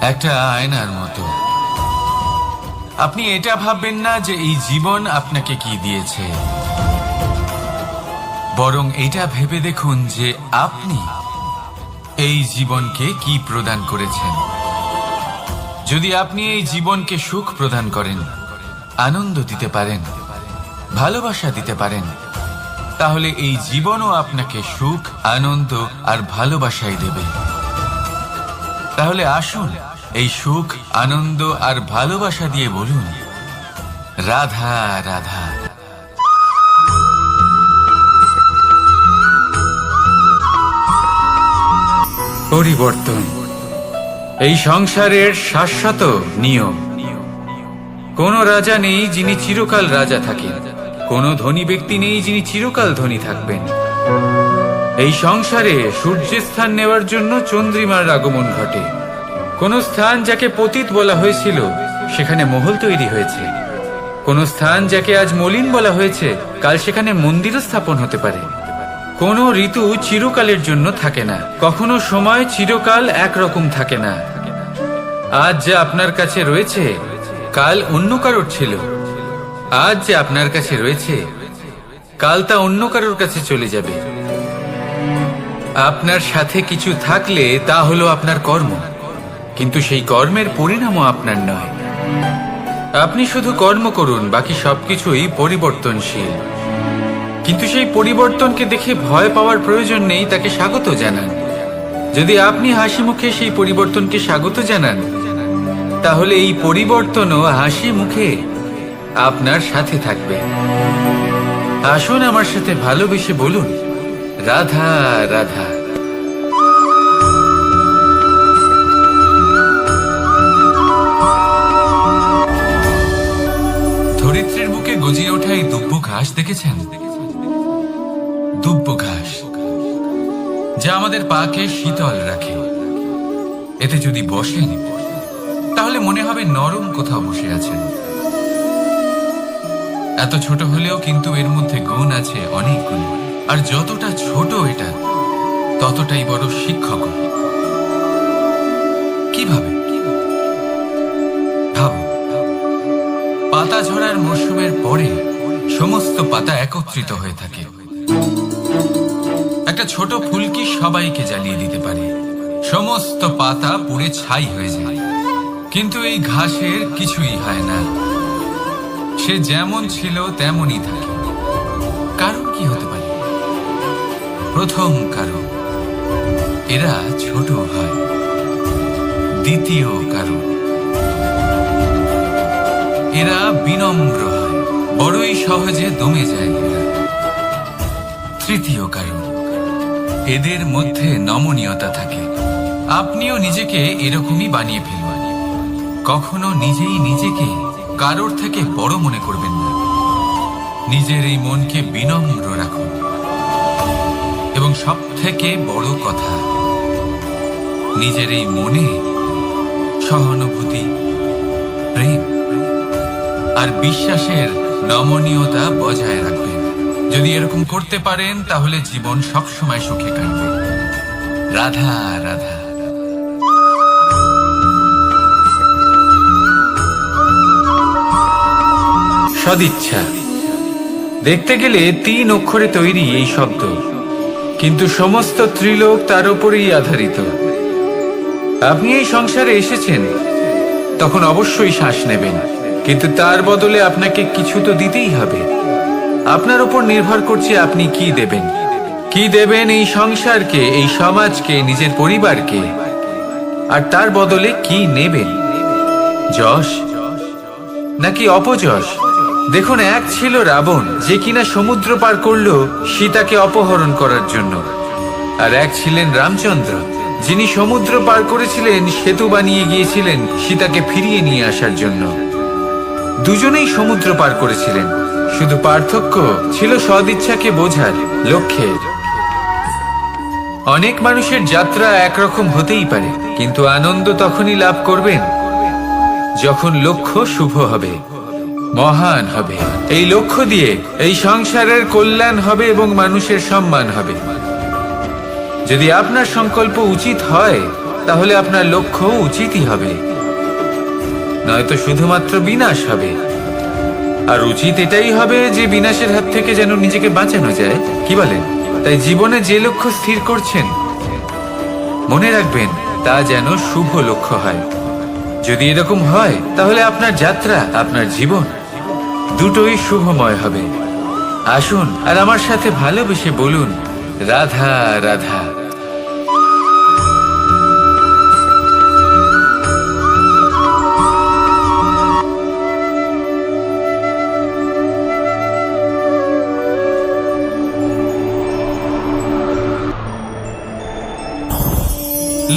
একটা আয়নার মতো। আপনি এটা ভাববেন না যে এই জীবন আপনাকে কি দিয়েছে, বরং এটা ভেবে দেখুন যে আপনি এই জীবনকে কি প্রদান করেছেন। যদি আপনি এই জীবনকে সুখ প্রদান করেন, আনন্দ দিতে পারেন, ভালোবাসা দিতে পারেন, তাহলে এই জীবনও আপনাকে সুখ, আনন্দ আর ভালোবাসাই দেবে। তাহলে আসুন এই সুখ, আনন্দ আর ভালোবাসা দিয়ে বলুন, রাধা রাধা। পরিবর্তন এই সংসারের শাশ্বত নিয়ম। কোন রাজা নেই যিনি চিরকাল রাজা থাকেন, কোন ধনী ব্যক্তি নেই যিনি চিরকাল ধনী থাকবেন। এই সংসারে সূর্যের স্থান নেওয়ার জন্য চন্দ্রিমার আগমন ঘটে। কোন স্থান যাকে পতিত বলা হয়েছিল সেখানে মহল তৈরি হয়েছে। কোন স্থান যাকে আজ মলিন বলা হয়েছে, কাল সেখানে মন্দিরও স্থাপন হতে পারে। কোনো ঋতু চিরকালের জন্য থাকে না, কখনো সময় চিরকাল একরকম থাকে না। আজ যা আপনার কাছে রয়েছে কাল অন্য কারোর ছিল, আজ যে আপনার কাছে রয়েছে কাল তা অন্য কারোর কাছে চলে যাবে। আপনার সাথে কিছু থাকলে তা হলো আপনার কর্ম, কিন্তু সেই কর্মের পরিণামও আপনার নয়। আপনি শুধু কর্ম করুন, বাকি সবকিছুই পরিবর্তনশীল। কিন্তু সেই পরিবর্তনকে দেখে ভয় পাওয়ার প্রয়োজন নেই, তাকে স্বাগত জানান। যদি আপনি হাসি মুখে সেই পরিবর্তনকে স্বাগত জানান, তাহলে এই পরিবর্তনও হাসি মুখে আপনার সাথে থাকবে। আসুন আমার সাথে ভালোবেসে বলুন, রাধা রাধা। ধরিত্রীর বুকে গজিয়ে ওঠা এই দুব্য ঘাস দেখেছেন? দুব্য ঘাস যা আমাদের পাকে শীতল রাখে। এতে যদি বসেন তাহলে মনে হবে নরম কোথাও বসে আছেন। এত ছোট হলেও কিন্তু এর মধ্যে গুণ আছে অনেক গুণ, আর যতটা ছোট এটা ততটাই বড় শিক্ষক। কিভাবে? ভাবো, পাতা ঝরার মরশুমের পরে সমস্ত পাতা একত্রিত হয়ে থাকে। একটা ছোট ফুলকি সবাইকে জ্বালিয়ে দিতে পারে, সমস্ত পাতা পুড়ে ছাই হয়ে যায়। কিন্তু এই ঘাসের কিছুই হয় না, সে যেমন ছিল তেমনই থাকে। কারণ কি হতে পারে? প্রথম কারণ, এরা ছোট হয়। দ্বিতীয় কারণ, এরা বিনম্র হয়, বড়ই সহজে দমে যায় এরা। তৃতীয় কারণ, এদের মধ্যে নমনীয়তা থাকে। আপনিও নিজেকে এরকমই বানিয়ে ফেলবেন। কখনো নিজেই নিজেকে কারোর থেকে বড় মনে করবেন না। নিজের এই মনকে বিনম্র রাখুন। এবং সব থেকে বড় কথা, নিজের এই মনে সহানুভূতি, প্রেম আর বিশ্বাসের নমনীয়তা বজায় রাখবেন। যদি এরকম করতে পারেন তাহলে জীবন সবসময় সুখে কাটবে। রাধা রাধা। সদিচ্ছা দেখতে গেলে 3 অক্ষরে তৈরি এই শব্দ, কিন্তু সমস্ত ত্রিলোক তার উপরেই আধারিত। আপনি এই সংসারে এসেছেন, তখন অবশ্যই শ্বাস নেবেন, কিন্তু তার বদলে আপনাকে কিছু তো দিতেই হবে। আপনার উপর নির্ভর করছে আপনি কি দেবেন। কি দেবেন এই সংসারকে, এই সমাজকে, নিজের পরিবারকে, আর তার বদলে কি নেবেন? যশ নাকি অপযশ? দেখুন, এক ছিল রাবণ, যে কিনা সমুদ্র পার করল সীতাকে অপহরণ করার জন্য, আর এক ছিলেন রামচন্দ্র, যিনি সমুদ্র পার করেছিলেন, সেতু বানিয়ে গিয়েছিলেন সীতাকে ফিরিয়ে নিয়ে আসার জন্য। দুজনেই সমুদ্র পার করেছিলেন, শুধু পার্থক্য ছিল সদিচ্ছাকে বোঝার, লক্ষ্যের। অনেক মানুষের যাত্রা একরকম হতেই পারে, কিন্তু আনন্দ তখনই লাভ করবেন যখন লক্ষ্য শুভ হবে, মহান হবে। এই লক্ষ্য দিয়ে এই সংসারের কল্যাণ হবে এবং মানুষের সম্মান হবে। যদি আপনার সংকল্প উচিত হয়, তাহলে আপনার লক্ষ্য উচিতই হবে, নয়তো শুধুমাত্র বিনাশ হবে। আর উচিত এটাই হবে যে বিনাশের হাত থেকে যেন নিজেকে বাঁচানো যায়, কি বলেন? তাই জীবনে যে লক্ষ্য স্থির করছেন, মনে রাখবেন তা যেন শুভ লক্ষ্য হয়। যদি এরকম হয়, তাহলে আপনার যাত্রা, আপনার জীবন দুটোই শুভময় হবে। আসুন আর আমার সাথে ভালোবেসে বলুন, রাধা রাধা।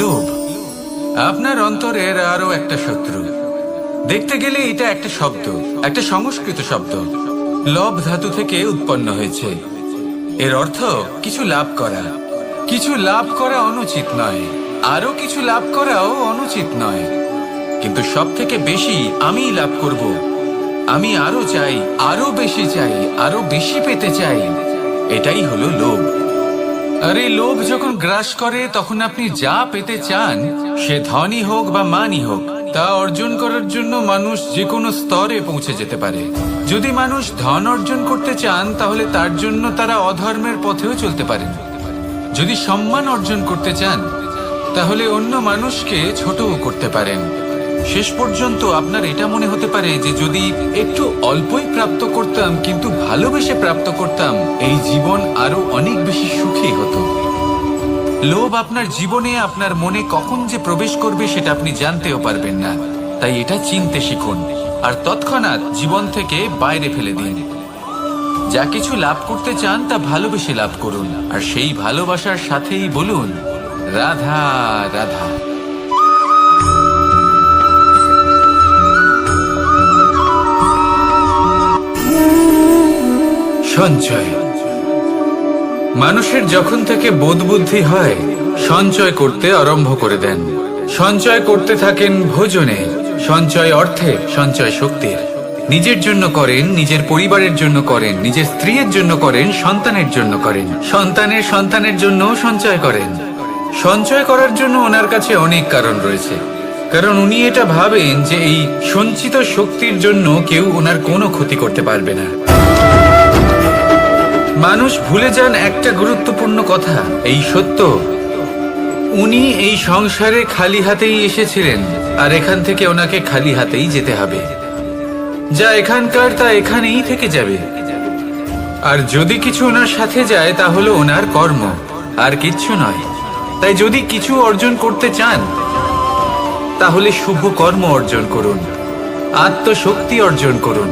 লোভ আপনার অন্তরের আরো একটা শত্রু। দেখতে গেলে এটা একটা শব্দ, একটা সংস্কৃত শব্দ, লব ধাতু থেকে উৎপন্ন হয়েছে। এর অর্থ কিছু লাভ করা। কিছু লাভ করা অনুচিত নয়, আরো কিছু লাভ করাও অনুচিত নয়, কিন্তু সব থেকে বেশি আমি লাভ করব, আমি আরো চাই, আরো বেশি চাই, আরো বেশি পেতে চাই, এটাই হলো লোভ। আরে লোভ যখন গ্রাস করে তখন আপনি যা পেতে চান, সে ধনই হোক বা মানই হোক, তা অর্জন করার জন্য মানুষ যে কোনো স্তরে পৌঁছে যেতে পারে। যদি মানুষ ধন অর্জন করতে চান তাহলে তার জন্য তারা অধর্মের পথেও চলতে পারেন। যদি সম্মান অর্জন করতে চান তাহলে অন্য মানুষকে ছোটও করতে পারেন। শেষ পর্যন্ত আপনার এটা মনে হতে পারে যে যদি একটু অল্পই প্রাপ্ত করতাম কিন্তু ভালোবেসে প্রাপ্ত করতাম, এই জীবন আরো অনেক বেশি সুখী হতো। লোভ আপনার জীবনে, আপনার মনে কখন যে প্রবেশ করবে সেটা আপনি জানতেও পারবেন না। তাই এটা চিনতে শিখুন আর তৎক্ষণাৎ জীবন থেকে বাইরে ফেলে দিন। যা কিছু লাভ করতে চান তা ভালোবেসে লাভ করুন, আর সেই ভালোবাসার সাথেই বলুন রাধা রাধা। সঞ্চয়। মানুষের যখন থেকে বোধ বুদ্ধি হয় সঞ্চয় করতে আরম্ভ করে দেন। সঞ্চয় করতে থাকেন ভোজনে, সঞ্চয় অর্থে, সঞ্চয় শক্তির। নিজের জন্য করেন, নিজের পরিবারের জন্য করেন, নিজের স্ত্রীর জন্য করেন, সন্তানের জন্য করেন, সন্তানের সন্তানের জন্য সঞ্চয় করেন। সঞ্চয় করার জন্য ওনার কাছে অনেক কারণ রয়েছে, কারণ উনি এটা ভাবেন যে এই সঞ্চিত শক্তির জন্য কেউ ওনার কোনো ক্ষতি করতে পারবে না। মানুষ ভুলে যান একটা গুরুত্বপূর্ণ কথা, এই সত্য, উনি এই সংসারে খালি হাতেই এসেছিলেন আর এখান থেকে ওনাকে খালি হাতেই যেতে হবে। যা এখানকার তা এখানেই থেকে যাবে। আর যদি কিছু ওনার সাথে যায় তা হলো ওনার কর্ম, আর কিচ্ছু নয়। তাই যদি কিছু অর্জন করতে চান তাহলে শুভ কর্ম অর্জন করুন, আত্মশক্তি অর্জন করুন,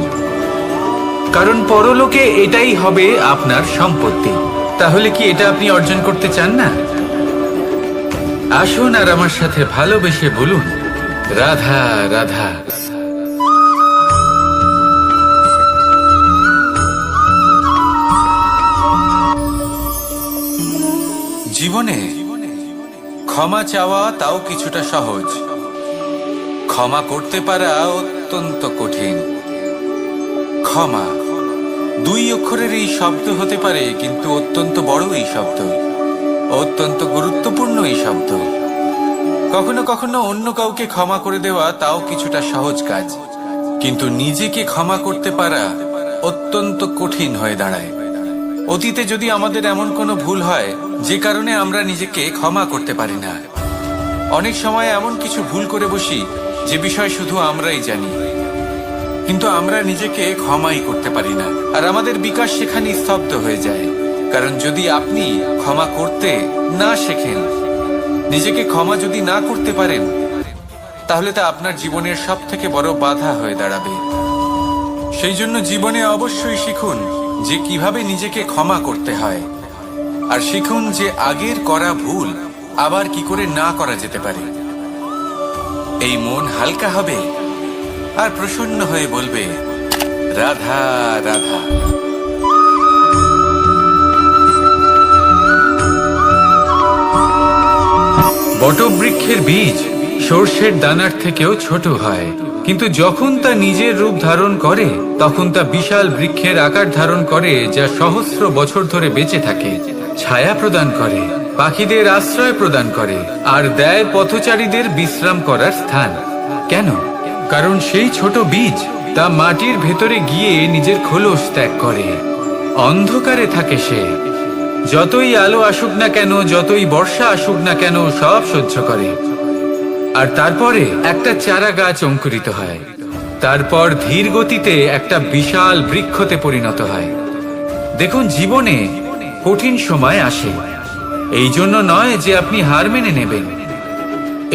কারণ পরলোকে এটাই হবে আপনার সম্পত্তি। তাহলে কি এটা আপনি অর্জন করতে চান না? আসুন আর আমার সাথে ভালোবেসে বলুন রাধা রাধা। জীবনে ক্ষমা চাওয়া তাও কিছুটা সহজ, ক্ষমা করতে পারা অত্যন্ত কঠিন। ক্ষমা দুই অক্ষরের এই শব্দ হতে পারে, কিন্তু অত্যন্ত বড় এই শব্দ, অত্যন্ত গুরুত্বপূর্ণ এই শব্দ। কখনো কখনো অন্য কাউকে ক্ষমা করে দেওয়া তাও কিছুটা সহজ কাজ, কিন্তু নিজেকে ক্ষমা করতে পারা অত্যন্ত কঠিন হয়ে দাঁড়ায়। অতীতে যদি আমাদের এমন কোনো ভুল হয় যে কারণে আমরা নিজেকে ক্ষমা করতে পারি না, অনেক সময় এমন কিছু ভুল করে বসি যে বিষয় শুধু আমরাই জানি, কিন্তু আমরা নিজেকে ক্ষমাই করতে পারি না, আর আমাদের বিকাশ সেখানে স্তব্ধ হয়ে যায়। কারণ যদি আপনি ক্ষমা করতে না শেখেন, নিজেকে ক্ষমা যদি না করতে পারেন, তাহলে তা আপনার জীবনের সব থেকে বড় বাধা হয়ে দাঁড়াবে। সেই জন্য জীবনে অবশ্যই শিখুন যে কিভাবে নিজেকে ক্ষমা করতে হয়, আর শিখুন যে আগের করা ভুল আবার কি করে না করা যেতে পারে। এই মন হালকা হবে আর প্রসন্ন হয়ে বলবে রাধা রাধা। বটবৃক্ষের বীজ সর্ষের দানার থেকেও ছোট হয়, কিন্তু যখন তা নিজের রূপ ধারণ করে তখন তা বিশাল বৃক্ষের আকার ধারণ করে, যা সহস্র বছর ধরে বেঁচে থাকে, ছায়া প্রদান করে, পাখিদের আশ্রয় প্রদান করে, আর দেয় পথচারীদের বিশ্রাম করার স্থান। কেন? কারণ সেই ছোট বীজ তা মাটির ভেতরে গিয়ে নিজের খোলস ত্যাগ করে। অন্ধকারে থাকে সে, যতই আলো আসুক না কেন, যতই বর্ষা আসুক না কেন, সব সহ্য করে। আর তারপরে একটা চারা গাছ অঙ্কুরিত হয়, তারপর ধীর গতিতে একটা বিশাল বৃক্ষতে পরিণত হয়। দেখুন, জীবনে কঠিন সময় আসে, এই জন্য নয় যে আপনি হার মেনে নেবেন,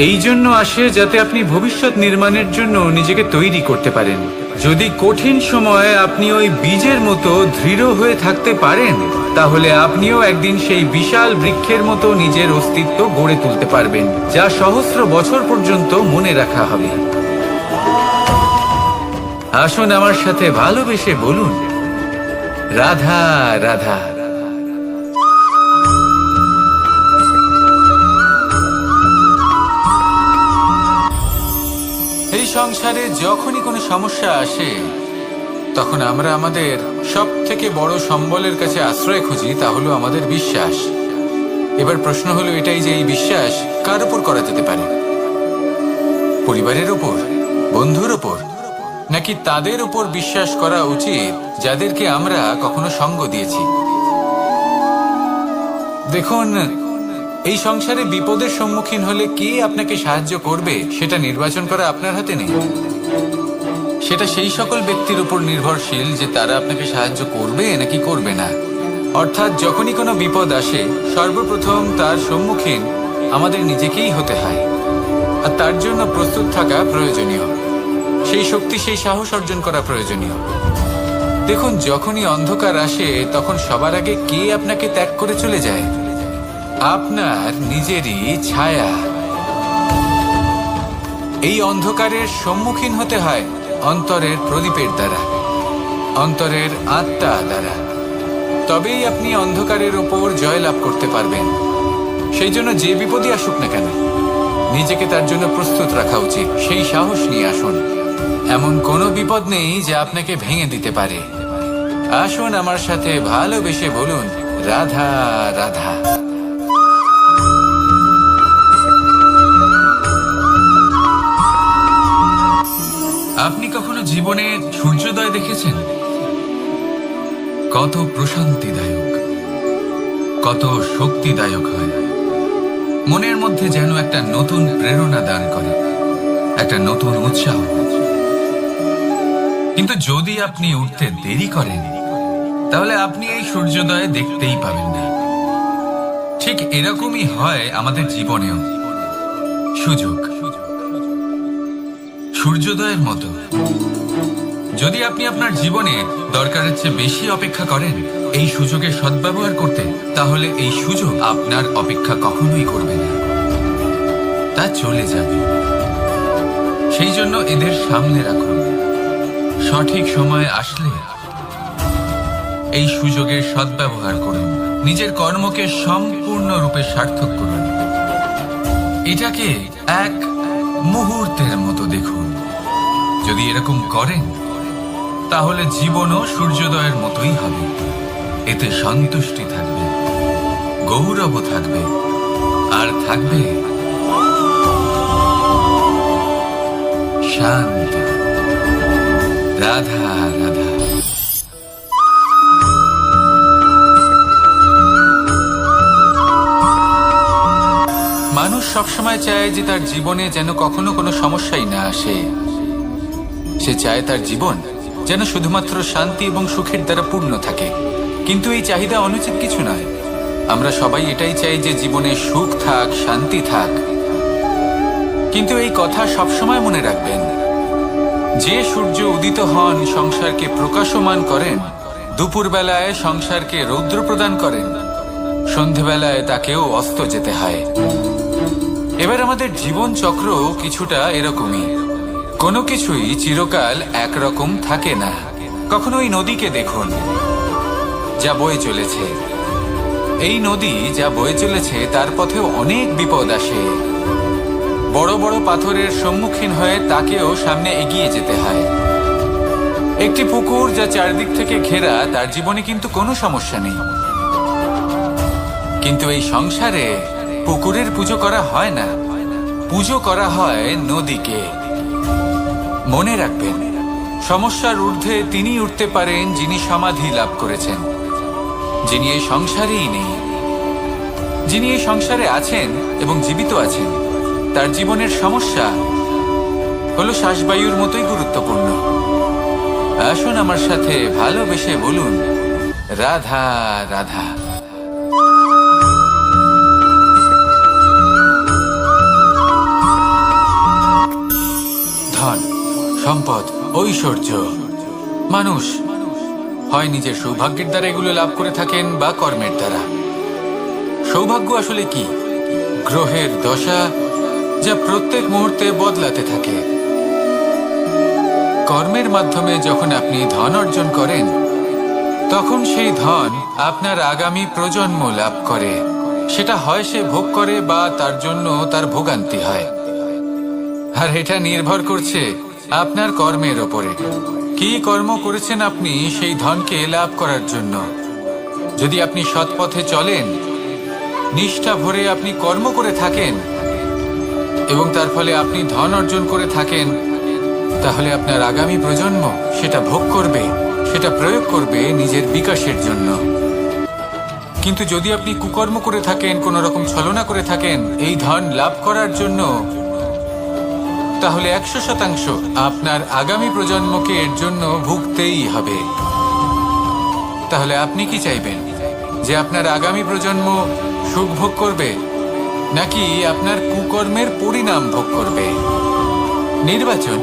এই জন্য আসে যাতে আপনি ভবিষ্যৎ নির্মাণের জন্য নিজেকে তৈরি করতে পারেন। যদি কঠিন সময়ে আপনি ওই বীজের মতো দৃঢ় হয়ে থাকতে পারেন, তাহলে আপনিও একদিন সেই বিশাল বৃক্ষের মতো নিজের অস্তিত্ব গড়ে তুলতে পারবেন, যা সহস্র বছর পর্যন্ত মনে রাখা হবে। আসুন আমার সাথে ভালোবেসে বলুন রাধা রাধা। এই সংসারে যখনই কোনো সমস্যা আসে তখন আমরা আমাদের সব থেকে বড় সম্বলের কাছে আশ্রয় খুঁজি, তা হলো আমাদের বিশ্বাস। এবার প্রশ্ন হলো এটাই যে এই বিশ্বাস কার উপর করা যেতে পারে? পরিবারের উপর, বন্ধুর উপর, নাকি তাদের উপর বিশ্বাস করা উচিত যাদেরকে আমরা কখনো সঙ্গ দিয়েছি? দেখুন, এই সংসারে বিপদের সম্মুখীন হলে কে আপনাকে সাহায্য করবে সেটা নির্বাচন করা আপনার হাতে নেই। সেটা সেই সকল ব্যক্তির উপর নির্ভরশীল যে তারা আপনাকে সাহায্য করবে নাকি করবে না। অর্থাৎ যখনই কোনো বিপদ আসে সর্বপ্রথম তার সম্মুখীন আমাদের নিজেকেই হতে হয়, আর তার জন্য প্রস্তুত থাকা প্রয়োজনীয়। সেই শক্তি, সেই সাহস অর্জন করা প্রয়োজনীয়। দেখুন, যখনই অন্ধকার আসে তখন সবার আগে কে আপনাকে ত্যাগ করে চলে যায়? আপনার নিজেরই ছায়া। এই অন্ধকারের সম্মুখীন হতে হয় অন্তরের প্রদীপের দ্বারা, অন্তরের আত্মা দ্বারা। তবেই আপনি অন্ধকারের ওপর জয়লাভ করতে পারবেন। সেই জন্য যে বিপদই আসুক না কেন নিজেকে তার জন্য প্রস্তুত রাখা উচিত। সেই সাহস নিয়ে আসুন। এমন কোনো বিপদ নেই যা আপনাকে ভেঙে দিতে পারে। আসুন আমার সাথে ভালোবেসে বলুন, রাধা রাধা। আপনি কখনো জীবনে সূর্যোদয় দেখেছেন? কত প্রশান্তিদায়ক, কত শক্তিদায়ক হয়। মনের মধ্যে যেন একটা নতুন প্রেরণা দান করে, একটা নতুন উৎসাহ। কিন্তু যদি আপনি উঠতে দেরি করেন তাহলে আপনি এই সূর্যোদয় দেখতেই পাবেন না। ঠিক এরকমই হয় আমাদের জীবনেও। সুযোগ সূর্যোদয়ের মতো। যদি আপনি আপনার জীবনে দরকারের চেয়ে বেশি অপেক্ষা করেন এই সুযোগের সদ্ব্যবহার করতে, তাহলে এই সুযোগ আপনার অপেক্ষা কখনোই করবে না, তা চলে যাবে। সেই জন্য এদের সামনে রাখুন। সঠিক সময় আসলে এই সুযোগের সদ্ব্যবহার করুন। নিজের কর্মকে সম্পূর্ণরূপে সার্থক করুন। এটাকে এক মুহূর্তের মতো দেখুন। যদি এরকম করেন তাহলে জীবনও সূর্যোদয়ের মতোই হবে। এতে সন্তুষ্টি থাকবে, গৌরব থাকবে, আর থাকবে শান্তি। রাধা রাধা। মানুষ সবসময় চায় যে তার জীবনে যেন কখনো কোনো সমস্যাই না আসে। সে চায় তার জীবন যেন শুধুমাত্র শান্তি এবং সুখের দ্বারা পূর্ণ থাকে। কিন্তু এই চাহিদা অনুচিত কিছু নয়। আমরা সবাই এটাই চাই যে জীবনে সুখ থাক, শান্তি থাক। কিন্তু এই কথা সবসময় মনে রাখবেন, যে সূর্য উদিত হন সংসারকে প্রকাশমান করেন, দুপুরবেলায় সংসারকে রৌদ্র প্রদান করেন, সন্ধেবেলায় তাকেও অস্ত যেতে হয়। এবার আমাদের জীবন চক্র কিছুটা এরকমই। কোনো কিছুই চিরকাল একরকম থাকে না। কখনো এই নদীকে দেখুন যা বয়ে চলেছে। এই নদী যা বয়ে চলেছে তার পথেও অনেক বিপদ আসে। বড় বড় পাথরের সম্মুখীন হয়ে তাকেও সামনে এগিয়ে যেতে হয়। একটি পুকুর যা চারদিক থেকে ঘেরা, তার জীবনে কিন্তু কোনো সমস্যা নেই। কিন্তু এই সংসারে পুকুরের পুজো করা হয় না, পুজো করা হয় নদীকে। মনে রাখবেন, সমস্যার ঊর্ধ্বে তিনি উঠতে পারেন যিনি সমাধি লাভ করেছেন, যিনি এই সংসারেই নেই। যিনি এই সংসারে আছেন এবং জীবিত আছেন, তার জীবনের সমস্যা হলো শ্বাসবায়ুর মতোই গুরুত্বপূর্ণ। আসুন আমার সাথে ভালোবেসে বলুন, রাধা রাধা। ধন, সম্পদ, ঐশ্বর্য, মানুষ হয় নিজের সৌভাগ্যের দ্বারা এগুলো লাভ করে থাকেন বা কর্মের দ্বারা। সৌভাগ্য আসলে কি? গ্রহের দশা যা প্রত্যেক মুহূর্তে বদলাতে থাকে। কর্মের মাধ্যমে যখন আপনি ধন অর্জন করেন তখন সেই ধন আপনার আগামী প্রজন্ম লাভ করে। সেটা হয় সে ভোগ করে বা তার জন্য তার ভোগান্তি হয়। আর এটা নির্ভর করছে আপনার কর্মের ওপরে। কি কর্ম করেছেন আপনি সেই ধনকে লাভ করার জন্য। যদি আপনি সৎ পথে চলেন নিষ্ঠা ভরে আপনি কর্ম করে থাকেন এবং তার ফলে আপনি ধন অর্জন করে থাকেন, তাহলে আপনার আগামী প্রজন্ম সেটা ভোগ করবে, সেটা প্রয়োগ করবে নিজের বিকাশের জন্য। কিন্তু যদি আপনি কুকর্ম করে থাকেন, কোনো রকম ছলনা করে থাকেন এই ধন লাভ করার জন্য, তাহলে 100% আপনার আগামী প্রজন্মকে এর জন্য ভুগতেই হবে। তাহলে আপনি কি চাইবেন, যে আপনার আগামী প্রজন্ম সুখ ভোগ করবে নাকি আপনার কুকর্মের পরিণাম ভোগ করবে? নির্বাচন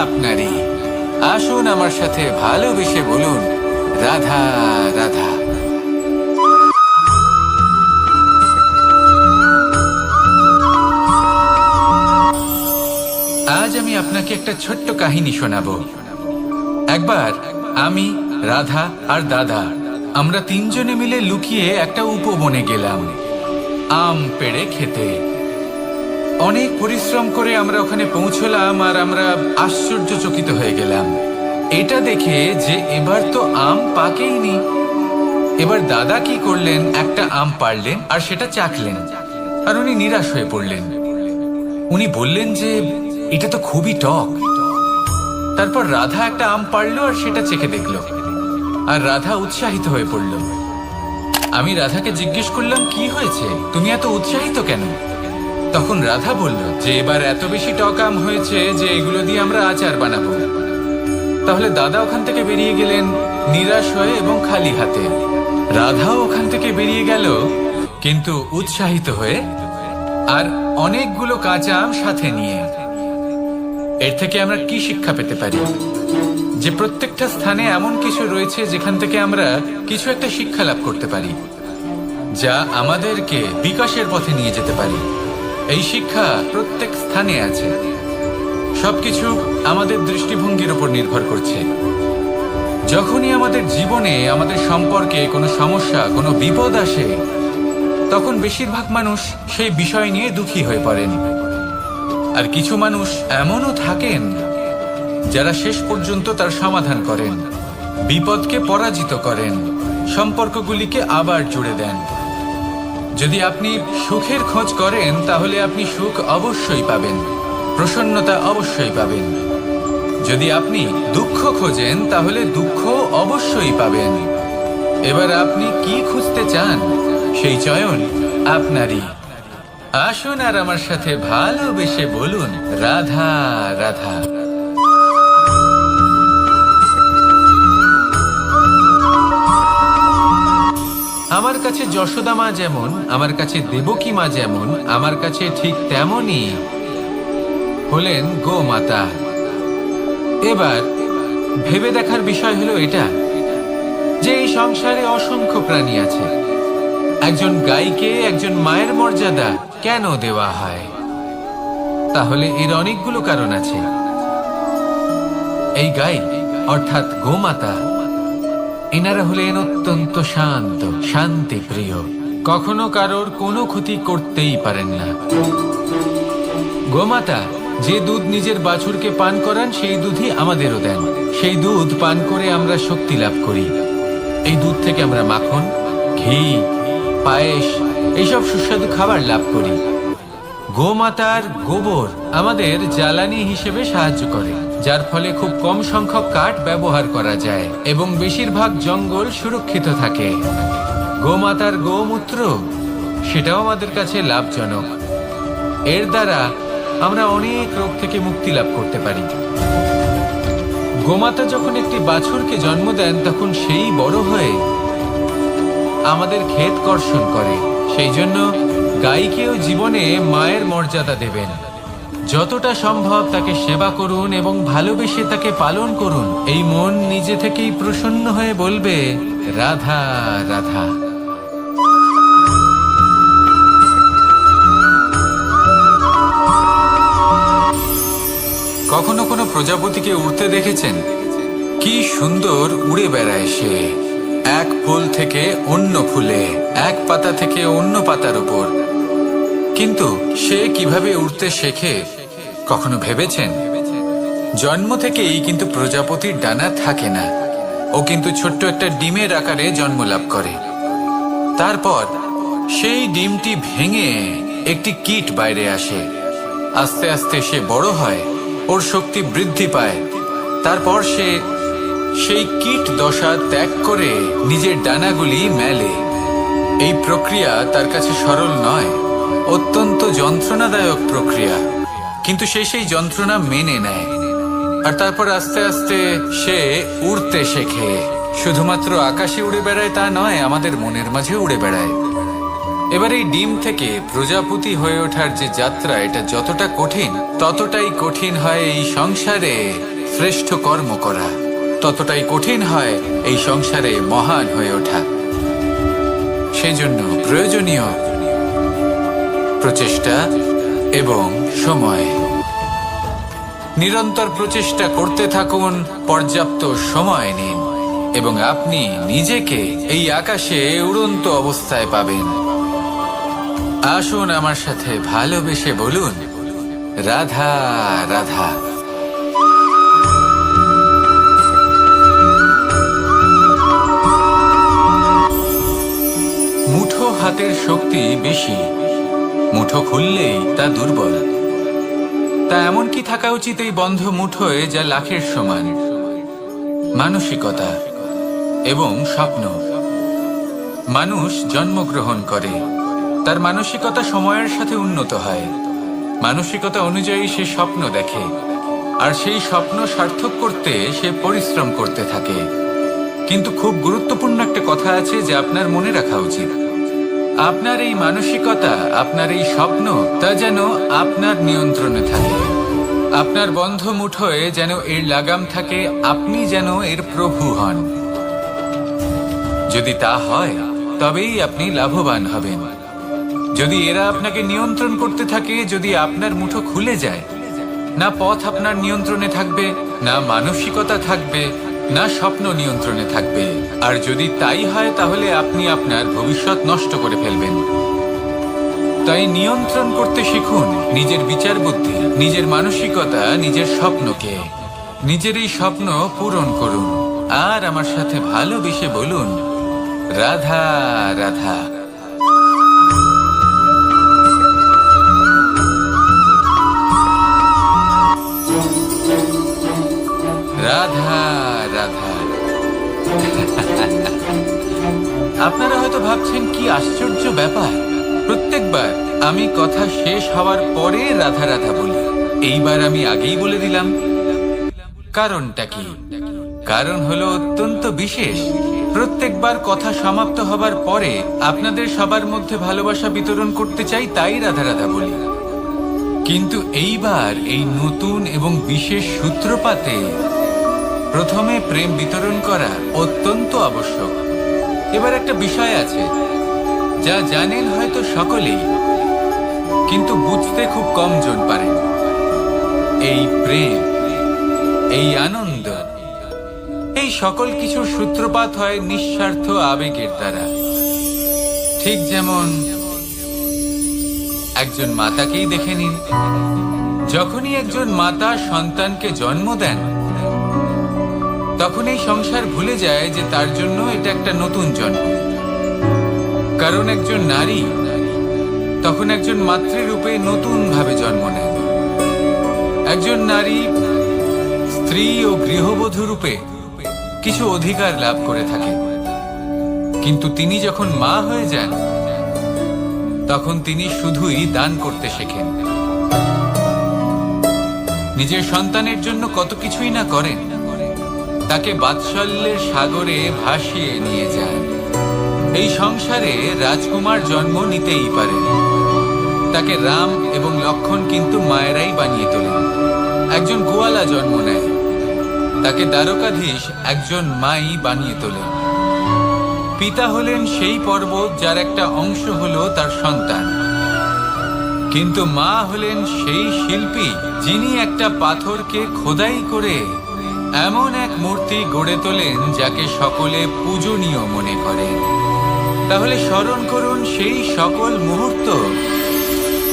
আপনারই। আসুন আমার সাথে ভালোবেসে বলুন, রাধা রাধা। আজ আমি আপনাকে একটা ছোট্ট কাহিনী শোনাবো। একবার আমি, রাধা আর দাদা, আমরা তিনজনে মিলে লুকিয়ে একটা উপবনে গেলাম আম পেড়ে খেতে। অনেক পরিশ্রম করে আমরা ওখানে পৌঁছলাম আর আমরা আশ্চর্যচকিত হয়ে গেলাম এটা দেখে যে এবার তো আম পাকেইনি। এবার দাদা কি করলেন, একটা আম পাড়লেন আর সেটা চাখলেন, আর উনি নিরাশ হয়ে পড়লেন। উনি বললেন যে এটা তো খুবই টক। তারপর রাধা একটা আম পাড়লো আর সেটা চেখে দেখলো, আর রাধা উৎসাহিত হয়ে পড়ল। আমি রাধাকে জিজ্ঞেস করলাম, কি হয়েছে, তুমি এত উৎসাহিত কেন? তখন রাধা বলল যে এবার এত বেশি টক আম হয়েছে যে এগুলো দিয়ে আমরা আচার বানাবো। তাহলে দাদা ওখান থেকে বেরিয়ে গেলেন নিরাশ হয়ে এবং খালি হাতে। রাধাও ওখান থেকে বেরিয়ে গেল কিন্তু উৎসাহিত হয়ে, আর অনেকগুলো কাঁচা আম সাথে নিয়ে। এর থেকে আমরা কি শিক্ষা পেতে পারি? যে প্রত্যেকটা স্থানে এমন কিছু রয়েছে যেখান থেকে আমরা কিছু একটা শিক্ষা লাভ করতে পারি, যা আমাদেরকে বিকাশের পথে নিয়ে যেতে পারি। এই শিক্ষা প্রত্যেক স্থানে আছে। সবকিছু আমাদের দৃষ্টিভঙ্গির উপর নির্ভর করছে। যখনই আমাদের জীবনে, আমাদের সম্পর্কে কোনো সমস্যা, কোনো বিপদ আসে, তখন বেশিরভাগ মানুষ সেই বিষয় নিয়ে দুঃখী হয়ে পড়েন। আর কিছু মানুষ এমনও থাকেন যারা শেষ পর্যন্ত তার সমাধান করেন, বিপদকে পরাজিত করেন, সম্পর্কগুলিকে আবার জুড়ে দেন। যদি আপনি সুখের খোঁজ করেন তাহলে আপনি সুখ অবশ্যই পাবেন, প্রসন্নতা অবশ্যই পাবেন। যদি আপনি দুঃখ খোঁজেন তাহলে দুঃখ অবশ্যই পাবেন। এবার আপনি কি খুঁজতে চান, সেই চয়ন আপনারই। আসুন আর আমার সাথে ভালোবেসে বলুন, রাধা রাধা। আমার কাছে যশোদা মা যেমন, আমার কাছে দেবকী মা যেমন, আমার কাছে ঠিক তেমনই হলেন গোমাতা। এবার ভেবে দেখার বিষয় হলো এটা, যে এই সংসারে অসংখ্য প্রাণী আছে। একজন গাইকে একজন মায়ের মর্যাদা কেন দেওয়া হয়? তাহলে এর অনেকগুলো কারণ আছে। এই গাই অর্থাৎ গোমাতা, এনারা হলেন অত্যন্ত শান্ত, শান্তি প্রিয়, কখনো কারোর কোনো ক্ষতি করতেই পারেন না। গোমাতা যে দুধ নিজের বাছুরকে পান করান সেই দুধই আমাদেরও দেন। সেই দুধ পান করে আমরা শক্তি লাভ করি। এই দুধ থেকে আমরা মাখন, ঘি, পায়েস, এইসব সুস্বাদু খাবার লাভ করি। গোমাতার গোবর আমাদের জ্বালানি হিসেবে সাহায্য করে, যার ফলে খুব কম সংখ্যক কাঠ ব্যবহার করা যায় এবং বেশিরভাগ জঙ্গল সুরক্ষিত থাকে। গোমাতার গোমূত্র, সেটাও আমাদের কাছে লাভজনক। এর দ্বারা আমরা অনেক রোগ থেকে মুক্তি লাভ করতে পারি। গোমাতা যখন একটি বাছুরকে জন্ম দেন তখন সেই বড় হয়ে আমাদের ক্ষেত কর্ষণ করে। সেই জন্য গাইকেও জীবনে মায়ের মর্যাদা দেবেন। যতটা সম্ভব তাকে সেবা করুন এবং ভালোবেসে তাকে পালন করুন। এই মন নিজে থেকেই প্রসন্ন হয়ে বলবে, রাধা রাধা। কখনো কোনো প্রজাপতিকে উড়তে দেখেছেন? কি সুন্দর উড়ে বেড়ায় সে, এক ফুল থেকে অন্য ফুলে, এক পাতা থেকে অন্য পাতার উপর। কিন্তু সে কিভাবে উড়তে শেখে কখনো ভেবেছেন? জন্ম থেকেই কিন্তু প্রজাপতির ডানা থাকে না। ও কিন্তু ছোট্ট একটা ডিমের আকারে জন্ম লাভ করে। তারপর সেই ডিমটি ভেঙে একটি কীট বাইরে আসে। আস্তে আস্তে সে বড় হয়, ওর শক্তি বৃদ্ধি পায়। তারপর সে সেই কীট দশা ত্যাগ করে নিজের ডানাগুলি মেলে। এই প্রক্রিয়া তার কাছে সরল নয়, অত্যন্ত যন্ত্রণাদায়ক প্রক্রিয়া, কিন্তু সে সেই যন্ত্রণা মেনে নেয়। আর তারপর আস্তে আস্তে সে উড়তে শেখে। শুধুমাত্র আকাশে উড়ে বেড়ায় তা নয়, আমাদের মনের মাঝে উড়ে বেড়ায়। এবার এই ডিম থেকে প্রজাপতি হয়ে ওঠার যে যাত্রা, এটা যতটা কঠিন, ততটাই কঠিন হয় এই সংসারে শ্রেষ্ঠ কর্ম করা, ততটাই কঠিন হয় এই সংসারে মহান হয়ে ওঠা। সেজন্য প্রয়োজনীয় প্রচেষ্টা এবং সময়। নিরন্তর প্রচেষ্টা করতে থাকুন, পর্যাপ্ত সময় নিন, এবং আপনি নিজেকে এই আকাশে উড়ন্ত অবস্থায় পাবেন। আসুন আমার সাথে ভালোবেসে বলুন, রাধা রাধা। মুঠো হাতের শক্তি বেশি, মুঠো খুললেই তা দুর্বল। তা এমন কি থাকা উচিত এই বন্ধ মুঠোয় যা লাখের সমান? মানসিকতা এবং স্বপ্ন। মানুষ জন্মগ্রহণ করে, তার মানসিকতা সময়ের সাথে উন্নত হয়। মানসিকতা অনুযায়ী সে স্বপ্ন দেখে, আর সেই স্বপ্ন সার্থক করতে সে পরিশ্রম করতে থাকে। কিন্তু খুব গুরুত্বপূর্ণ একটা কথা আছে যা আপনার মনে রাখা উচিত। আপনার এই মানসিকতা, আপনার এই স্বপ্ন, তা যেন আপনার নিয়ন্ত্রণে থাকে। আপনার বন্ধ মুঠোয় যেন এর লাগাম থাকে, আপনি যেন এর প্রভু হন। যদি তা হয়, তবেই আপনি লাভবান হবেন। যদি এরা আপনাকে নিয়ন্ত্রণ করতে থাকে, যদি আপনার মুঠো খুলে যায়, না পথ আপনার নিয়ন্ত্রণে থাকবে, না মানসিকতা থাকবে, না স্বপ্ন নিয়ন্ত্রণে থাকবে। আর যদি তাই হয়, তাহলে আপনি আপনার ভবিষ্যৎ নষ্ট করে ফেলবেন। তাই নিয়ন্ত্রণ করতে শিখুন নিজের বিচার বুদ্ধি, নিজের মানসিকতা, নিজের স্বপ্নকে। নিজের এই স্বপ্ন পূরণ করুন, আর আমার সাথে ভালোবেসে বলুন, রাধা রাধা। রাধা রাধা। আপনারা হয়তো ভাবছেন কি আশ্চর্য ব্যাপার, প্রত্যেকবার আমি কথা শেষ হওয়ার পরে রাধা রাধা বলি। এইবার আমি আগেই বলে দিলাম। কারণটা কি? কারণ হলো অত্যন্ত বিশেষ। প্রত্যেকবার কথা সমাপ্ত হবার পরে আপনাদের সবার মধ্যে ভালোবাসা বিতরণ করতে চাই, তাই রাধা রাধা বলি। কিন্তু এইবার এই নতুন এবং বিশেষ সূত্রপাতে প্রথমে প্রেম বিতরণ করা অত্যন্ত আবশ্যক। এবার একটা বিষয় আছে যা জানেন হয়তো সকলেই, কিন্তু বুঝতে খুব কম জন পারেন। এই প্রেম, এই আনন্দ, এই সকল কিছুর সূত্রপাত হয় নিঃস্বার্থ আবেগের দ্বারা। ঠিক যেমন একজন মাতাকেই দেখে নিন। যখনই একজন মাতা সন্তানকে জন্ম দেন, তখন এই সংসার ভুলে যায় যে তার জন্য এটা একটা নতুন জন্ম। কারণ একজন নারী তখন একজন মাতৃরূপে নতুন ভাবে জন্ম নেন। একজন নারী স্ত্রী ও গৃহবধূ রূপে কিছু অধিকার লাভ করে থাকে, কিন্তু তিনি যখন মা হয়ে যান, তখন তিনি শুধুই দান করতে শেখেন। নিজের সন্তানের জন্য কত কিছুই না করেন, তাকে বাৎসল্যের সাগরে ভাসিয়ে নিয়ে যান। এই সংসারে রাজকুমার জন্ম নিতেই পারেন, তাকে রাম এবং লক্ষণ কিন্তু মায়েরাই বানিয়ে তোলেন। একজন গোয়ালা জন্ম নেয়, তাকে দ্বারকাধীশ একজন মাই বানিয়ে তোলেন। পিতা হলেন সেই পর্বত যার একটা অংশ হলো তার সন্তান, কিন্তু মা হলেন সেই শিল্পী যিনি একটা পাথরকে খোদাই করে এমন এক মূর্তি গড়ে তোলেন যাকে সকলে পূজনীয় মনে করেন। তাহলে স্মরণ করুন সেই সকল মুহূর্ত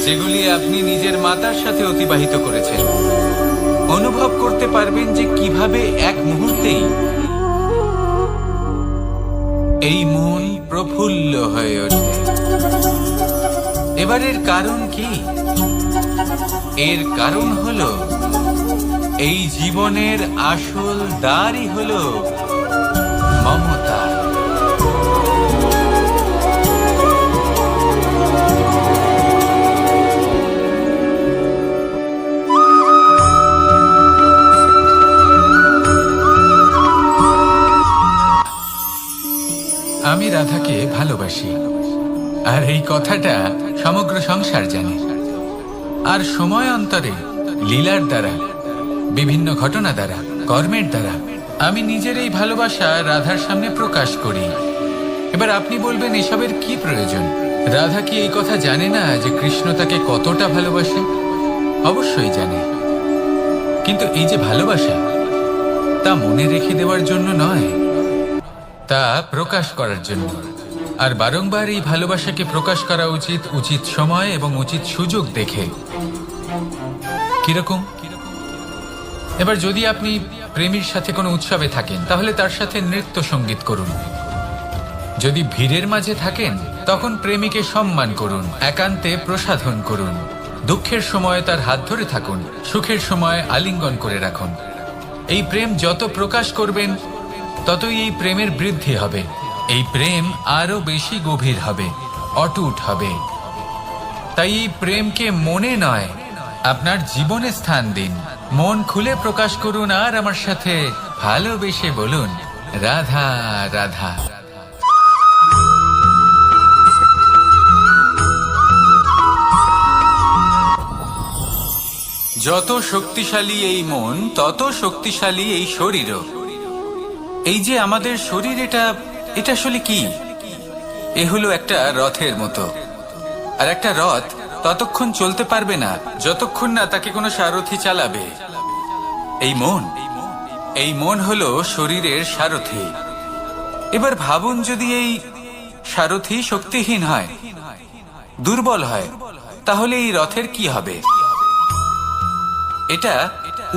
যেগুলি আপনি নিজের মাতার সাথে অতিবাহিত করেছেন। অনুভব করতে পারবেন যে কিভাবে এক মুহূর্তেই এই মন প্রফুল্ল হয়ে ওঠে। এবারের কারণ কি? এর কারণ হলো এই জীবনের আসল দ্বারই হলো মমতা। আমি রাধাকে ভালোবাসি, আর এই কথাটা সমগ্র সংসার জানে। আর সময় অন্তরে লীলার দ্বারা, বিভিন্ন ঘটনা দ্বারা, কর্মের দ্বারা আমি নিজের এই ভালোবাসা রাধার সামনে প্রকাশ করি। এবার আপনি বলবেন, এসবের কি প্রয়োজন? রাধা কি এই কথা জানে না যে কৃষ্ণ তাকে কতটা ভালোবাসে? অবশ্যই জানে, কিন্তু এই যে ভালোবাসা, তা মনে রেখে দেওয়ার জন্য নয়, তা প্রকাশ করার জন্য। আর বারংবার এই ভালোবাসাকে প্রকাশ করা উচিত, উচিত সময় এবং উচিত সুযোগ দেখে। কিরকম? এবার যদি আপনি প্রেমীর সাথে কোনো উৎসবে থাকেন, তাহলে তার সাথে নৃত্য সঙ্গীত করুন। যদি ভিড়ের মাঝে থাকেন, তখন প্রেমীকে সম্মান করুন, একান্তে প্রসাধন করুন। দুঃখের সময় তার হাত ধরে থাকুন, সুখের সময় আলিঙ্গন করে রাখুন। এই প্রেম যত প্রকাশ করবেন, ততই এই প্রেমের বৃদ্ধি হবে। এই প্রেম আরো বেশি গভীর হবে, অটুট হবে। তাই এই প্রেমকে মনে নয়, আপনার জীবনে স্থান দিন। মন খুলে প্রকাশ করুন, আর আমার সাথে ভালোবেসে বলুন, রাধা রাধা। যত শক্তিশালী এই মন, তত শক্তিশালী এই শরীরও। এই যে আমাদের শরীর, এটা আসলে কি? এ হলো একটা রথের মতো। আর একটা রথ ততক্ষণ চলতে পারবে না যতক্ষণ না তাকে কোনো সারথি চালাবে। এই মন হলো শরীরের সারথি। এবার ভাবুন, যদি এই সারথি শক্তিহীন হয়, দুর্বল হয়, তাহলে এই রথের কি হবে? এটা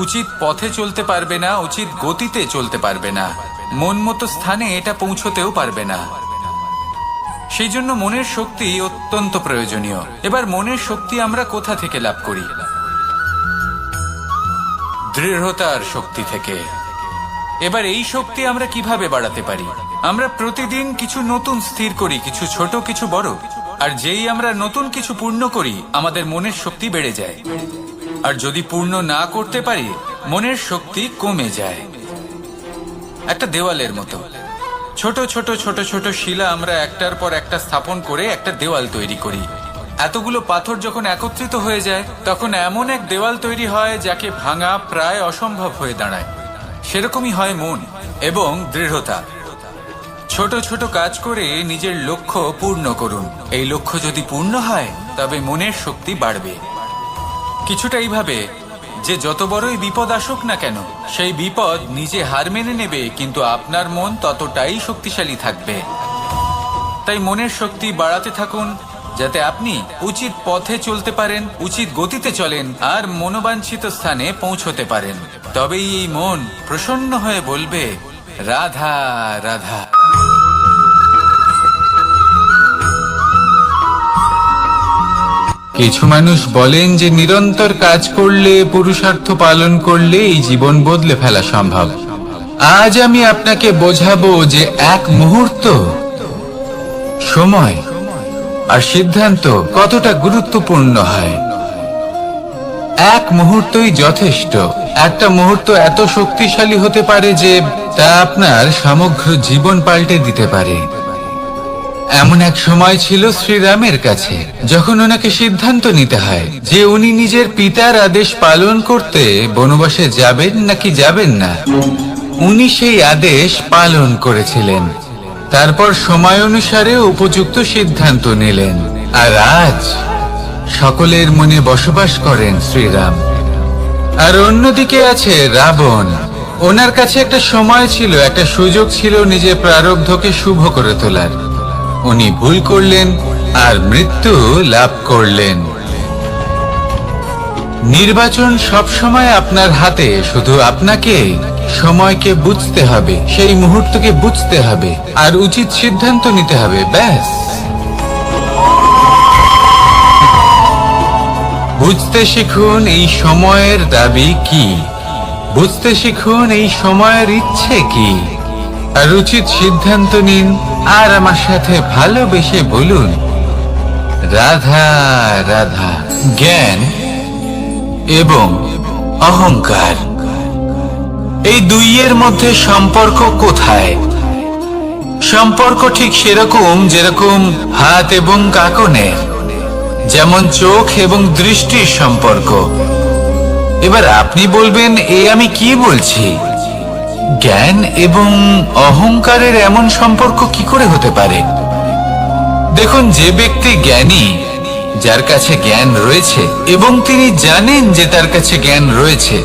উচিত পথে চলতে পারবে না, উচিত গতিতে চলতে পারবে না, মন মতো স্থানে এটা পৌঁছতেও পারবে না। সেই জন্য মনের শক্তি অত্যন্ত প্রয়োজনীয়। এবার মনের শক্তি আমরা কোথা থেকে লাভ করি? দৃঢ়তার শক্তি থেকে। এবার এই শক্তি আমরা কিভাবে বাড়াতে পারি? আমরা প্রতিদিন কিছু নতুন স্থির করি, কিছু ছোট, কিছু বড়। আর যেই আমরা নতুন কিছু পূর্ণ করি, আমাদের মনের শক্তি বেড়ে যায়। আর যদি পূর্ণ না করতে পারি, মনের শক্তি কমে যায়। একটা দেওয়ালের মতো ছোট ছোট ছোট ছোট শিলা আমরা একটার পর একটা স্থাপন করে একটা দেওয়াল তৈরি করি। এতগুলো পাথর যখন একত্রিত হয়ে যায়, তখন এমন এক দেওয়াল তৈরি হয় যাকে ভাঙা প্রায় অসম্ভব হয়ে দাঁড়ায়। সেরকমই হয় মন এবং দৃঢ়তা। ছোট ছোট কাজ করে নিজের লক্ষ্য পূর্ণ করুন। এই লক্ষ্য যদি পূর্ণ হয়, তবে মনের শক্তি বাড়বে। কিছুটা এইভাবে যে যত বড়ই বিপদ আসুক না কেন, সেই বিপদ নিজে হার মেনে নেবে, কিন্তু আপনার মন ততটাই শক্তিশালী থাকবে। তাই মনের শক্তি বাড়াতে থাকুন, যাতে আপনি উচিত পথে চলতে পারেন, উচিত গতিতে চলেন, আর মনোবাঞ্ছিত স্থানে পৌঁছতে পারেন। তবেই এই মন প্রসন্ন হয়ে বলবে, রাধা রাধা। কিছু মানুষ বলেন যে নিরন্তর কাজ করলে, পুরুষার্থ পালন করলে এই জীবন বদলে ফেলা সম্ভব। আজ আমি আপনাকে বোঝাবো যে এক মুহূর্ত, সময় আর সিদ্ধান্ত কতটা গুরুত্বপূর্ণ হয়। এক মুহূর্তই যথেষ্ট। একটা মুহূর্ত এত শক্তিশালী হতে পারে যে তা আপনার সমগ্র জীবন পাল্টে দিতে পারে। এমন এক সময় ছিল শ্রীরামের কাছে, যখন ওনাকে সিদ্ধান্ত নিতে হয় যে উনি নিজের পিতার আদেশ পালন করতে বনবাসে যাবেন নাকি যাবেন না। উনি সেই আদেশ পালন করেছিলেন। তারপর সময় অনুসারে উপযুক্ত সিদ্ধান্ত নিলেন। আর আজ সকলের মনে বসবাস করেন শ্রীরাম। আর অন্যদিকে আছে রাবণ। ওনার কাছে একটা সময় ছিল, একটা সুযোগ ছিল নিজের প্রারব্ধকে শুভ করে তোলার। উনি ভুল করলেন আর মৃত্যু লাভ করলেন। নির্বাচন সব সময় আপনার হাতে, শুধু আপনাকে সময়কে বুঝতে হবে, সেই মুহূর্তকে বুঝতে হবে আর উচিত সিদ্ধান্ত নিতে হবে, ব্যাস। বুঝতে শিখুন এই সময়ের দাবি কি, বুঝতে শিখুন এই সময়ের ইচ্ছে কি, আর উচিত সিদ্ধান্ত নিন। আর আমার সাথে ভালোবেসে বলুন, রাধা রাধা। জ্ঞান এবং অহংকার, এই দুইয়ের মধ্যে সম্পর্ক কোথায়? সম্পর্ক ঠিক সেরকম যেরকম হাত এবং কাঁকনের, যেমন চোখ এবং দৃষ্টির সম্পর্ক। এবার আপনি বলবেন, আমি কি বলছি? জ্ঞান এবং অহংকারের এমন সম্পর্ক কি করে হতে পারে? দেখুন, যে ব্যক্তি জ্ঞানী, যার কাছে জ্ঞান রয়েছে এবং তিনি জানেন যে তার কাছে জ্ঞান রয়েছে,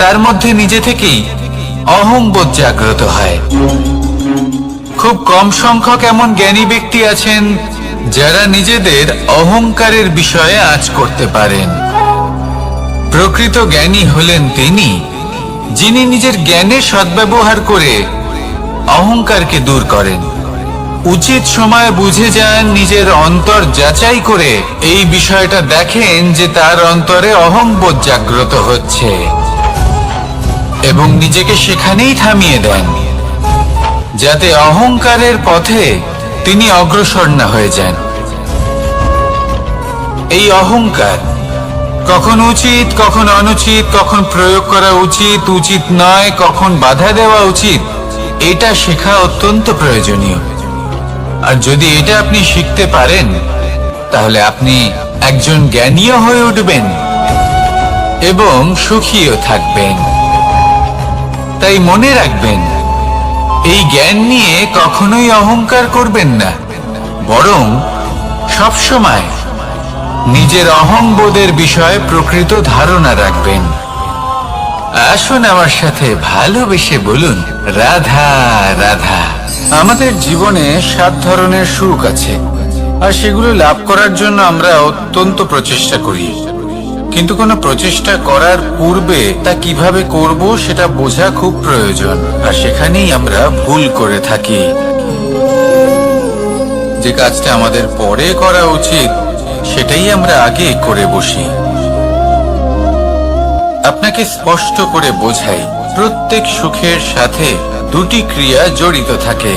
তার মধ্যে নিজে থেকেই অহংবোধ জাগ্রত হয়। খুব কম সংখ্যক এমন জ্ঞানী ব্যক্তি আছেন যারা নিজেদের অহংকারের বিষয়ে আঁচ করতে পারেন। প্রকৃত জ্ঞানী হলেন তিনি, যিনি নিজের জ্ঞানের সদ্ব্যবহার করে অহংকারকে দূর করেন। উচিত সময় বুঝে যান, নিজের অন্তর যাচাই করে এই বিষয়টা দেখেন যে তার অন্তরে অহংবোধ জাগ্রত হচ্ছে এবং নিজেকে সেখানেই থামিয়ে দেন, যাতে অহংকারের পথে তিনি অগ্রসর না হয়ে যান। এই অহংকার কখন উচিত, কখন অনুচিত, কখন প্রয়োগ করা উচিত, উচিত নয়, কখন বাধা দেওয়া উচিত, এটা শেখা অত্যন্ত প্রয়োজনীয়। আর যদি এটা আপনি শিখতে পারেন, তাহলে আপনি একজন জ্ঞানীও হয়ে উঠবেন এবং সুখীও থাকবেন। তাই মনে রাখবেন, এই জ্ঞান নিয়ে কখনোই অহংকার করবেন না, বরং সবসময় নিজের অহংবোধের বিষয়ে প্রকৃত ধারণা রাখবেন। আসুন আমার সাথে ভালোবেসে বলুন, রাধা রাধা। আমাদের জীবনে 7 ধরনের সুখ আছে, আর সেগুলো লাভ করার জন্য আমরা অত্যন্ত প্রচেষ্টা করি। কিন্তু কোনো প্রচেষ্টা করার পূর্বে তা কিভাবে করব সেটা বোঝা খুব প্রয়োজন, আর সেখানেই আমরা ভুল করে থাকি। যে কাজটা আমাদের পরে করা উচিত, সেটাই আমরা আগে করে বসি। আপনাকে স্পষ্ট করে বোঝাই, প্রত্যেক সুখের সাথে 2টি ক্রিয়া জড়িত থাকে।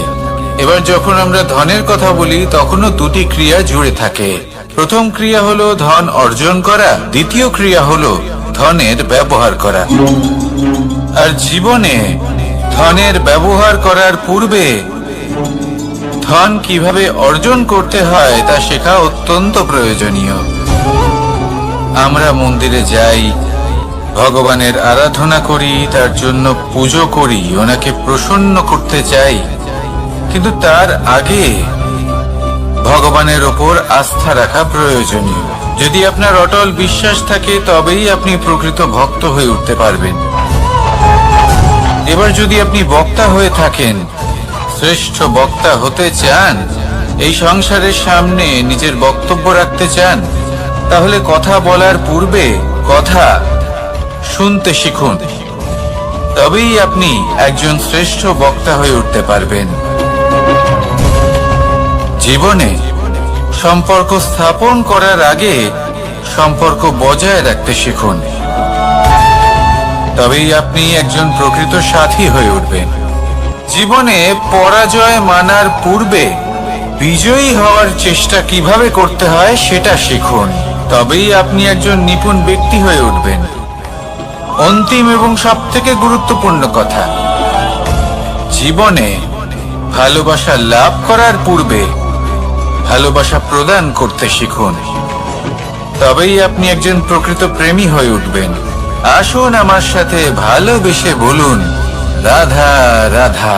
এবার যখন আমরা ধনের কথা বলি, তখনও 2টি ক্রিয়া জুড়ে থাকে। প্রথম ক্রিয়া হলো ধন অর্জন করা, দ্বিতীয় ক্রিয়া হলো ধনের ব্যবহার করা। আর জীবনে ধনের ব্যবহার করার পূর্বে ধন কিভাবে অর্জন করতে হয় তা শেখা অত্যন্ত প্রয়োজনীয়। আমরা মন্দিরে যাই, ভগবানের আরাধনা করি, তার জন্য পুজো করি, ওনাকে প্রসন্ন করতে চাই, কিন্তু তার আগে ভগবানের ওপর আস্থা রাখা প্রয়োজনীয়। যদি আপনার অটল বিশ্বাস থাকে, তবেই আপনি প্রকৃত ভক্ত হয়ে উঠতে পারবেন। এবার যদি আপনি বক্তা হয়ে থাকেন, শ্রেষ্ঠ বক্তা হতে চান, এই সংসারের সামনে নিজের বক্তব্য রাখতে চান, তাহলে কথা বলার পূর্বে কথা শুনতে শিখুন। তবেই আপনি একজন শ্রেষ্ঠ বক্তা হয়ে উঠতে পারবেন। জীবনে সম্পর্ক স্থাপন করার আগে সম্পর্ক বজায় রাখতে শিখুন, তবেই আপনি একজন প্রকৃত সাথী হয়ে উঠবেন। জীবনে পরাজয় মানার পূর্বে বিজয়ী হওয়ার চেষ্টা কিভাবে করতে হয় সেটা শিখুন, তবেই আপনি একজন নিপুণ ব্যক্তি হয়ে উঠবেন। অন্তিম এবং সবথেকে গুরুত্বপূর্ণ কথা, জীবনে ভালোবাসা লাভ করার পূর্বে ভালোবাসা প্রদান করতে শিখুন, তবেই আপনি একজন প্রকৃত প্রেমী হয়ে উঠবেন। আসুন আমার সাথে ভালোবেসে বলুন, রাধা রাধা।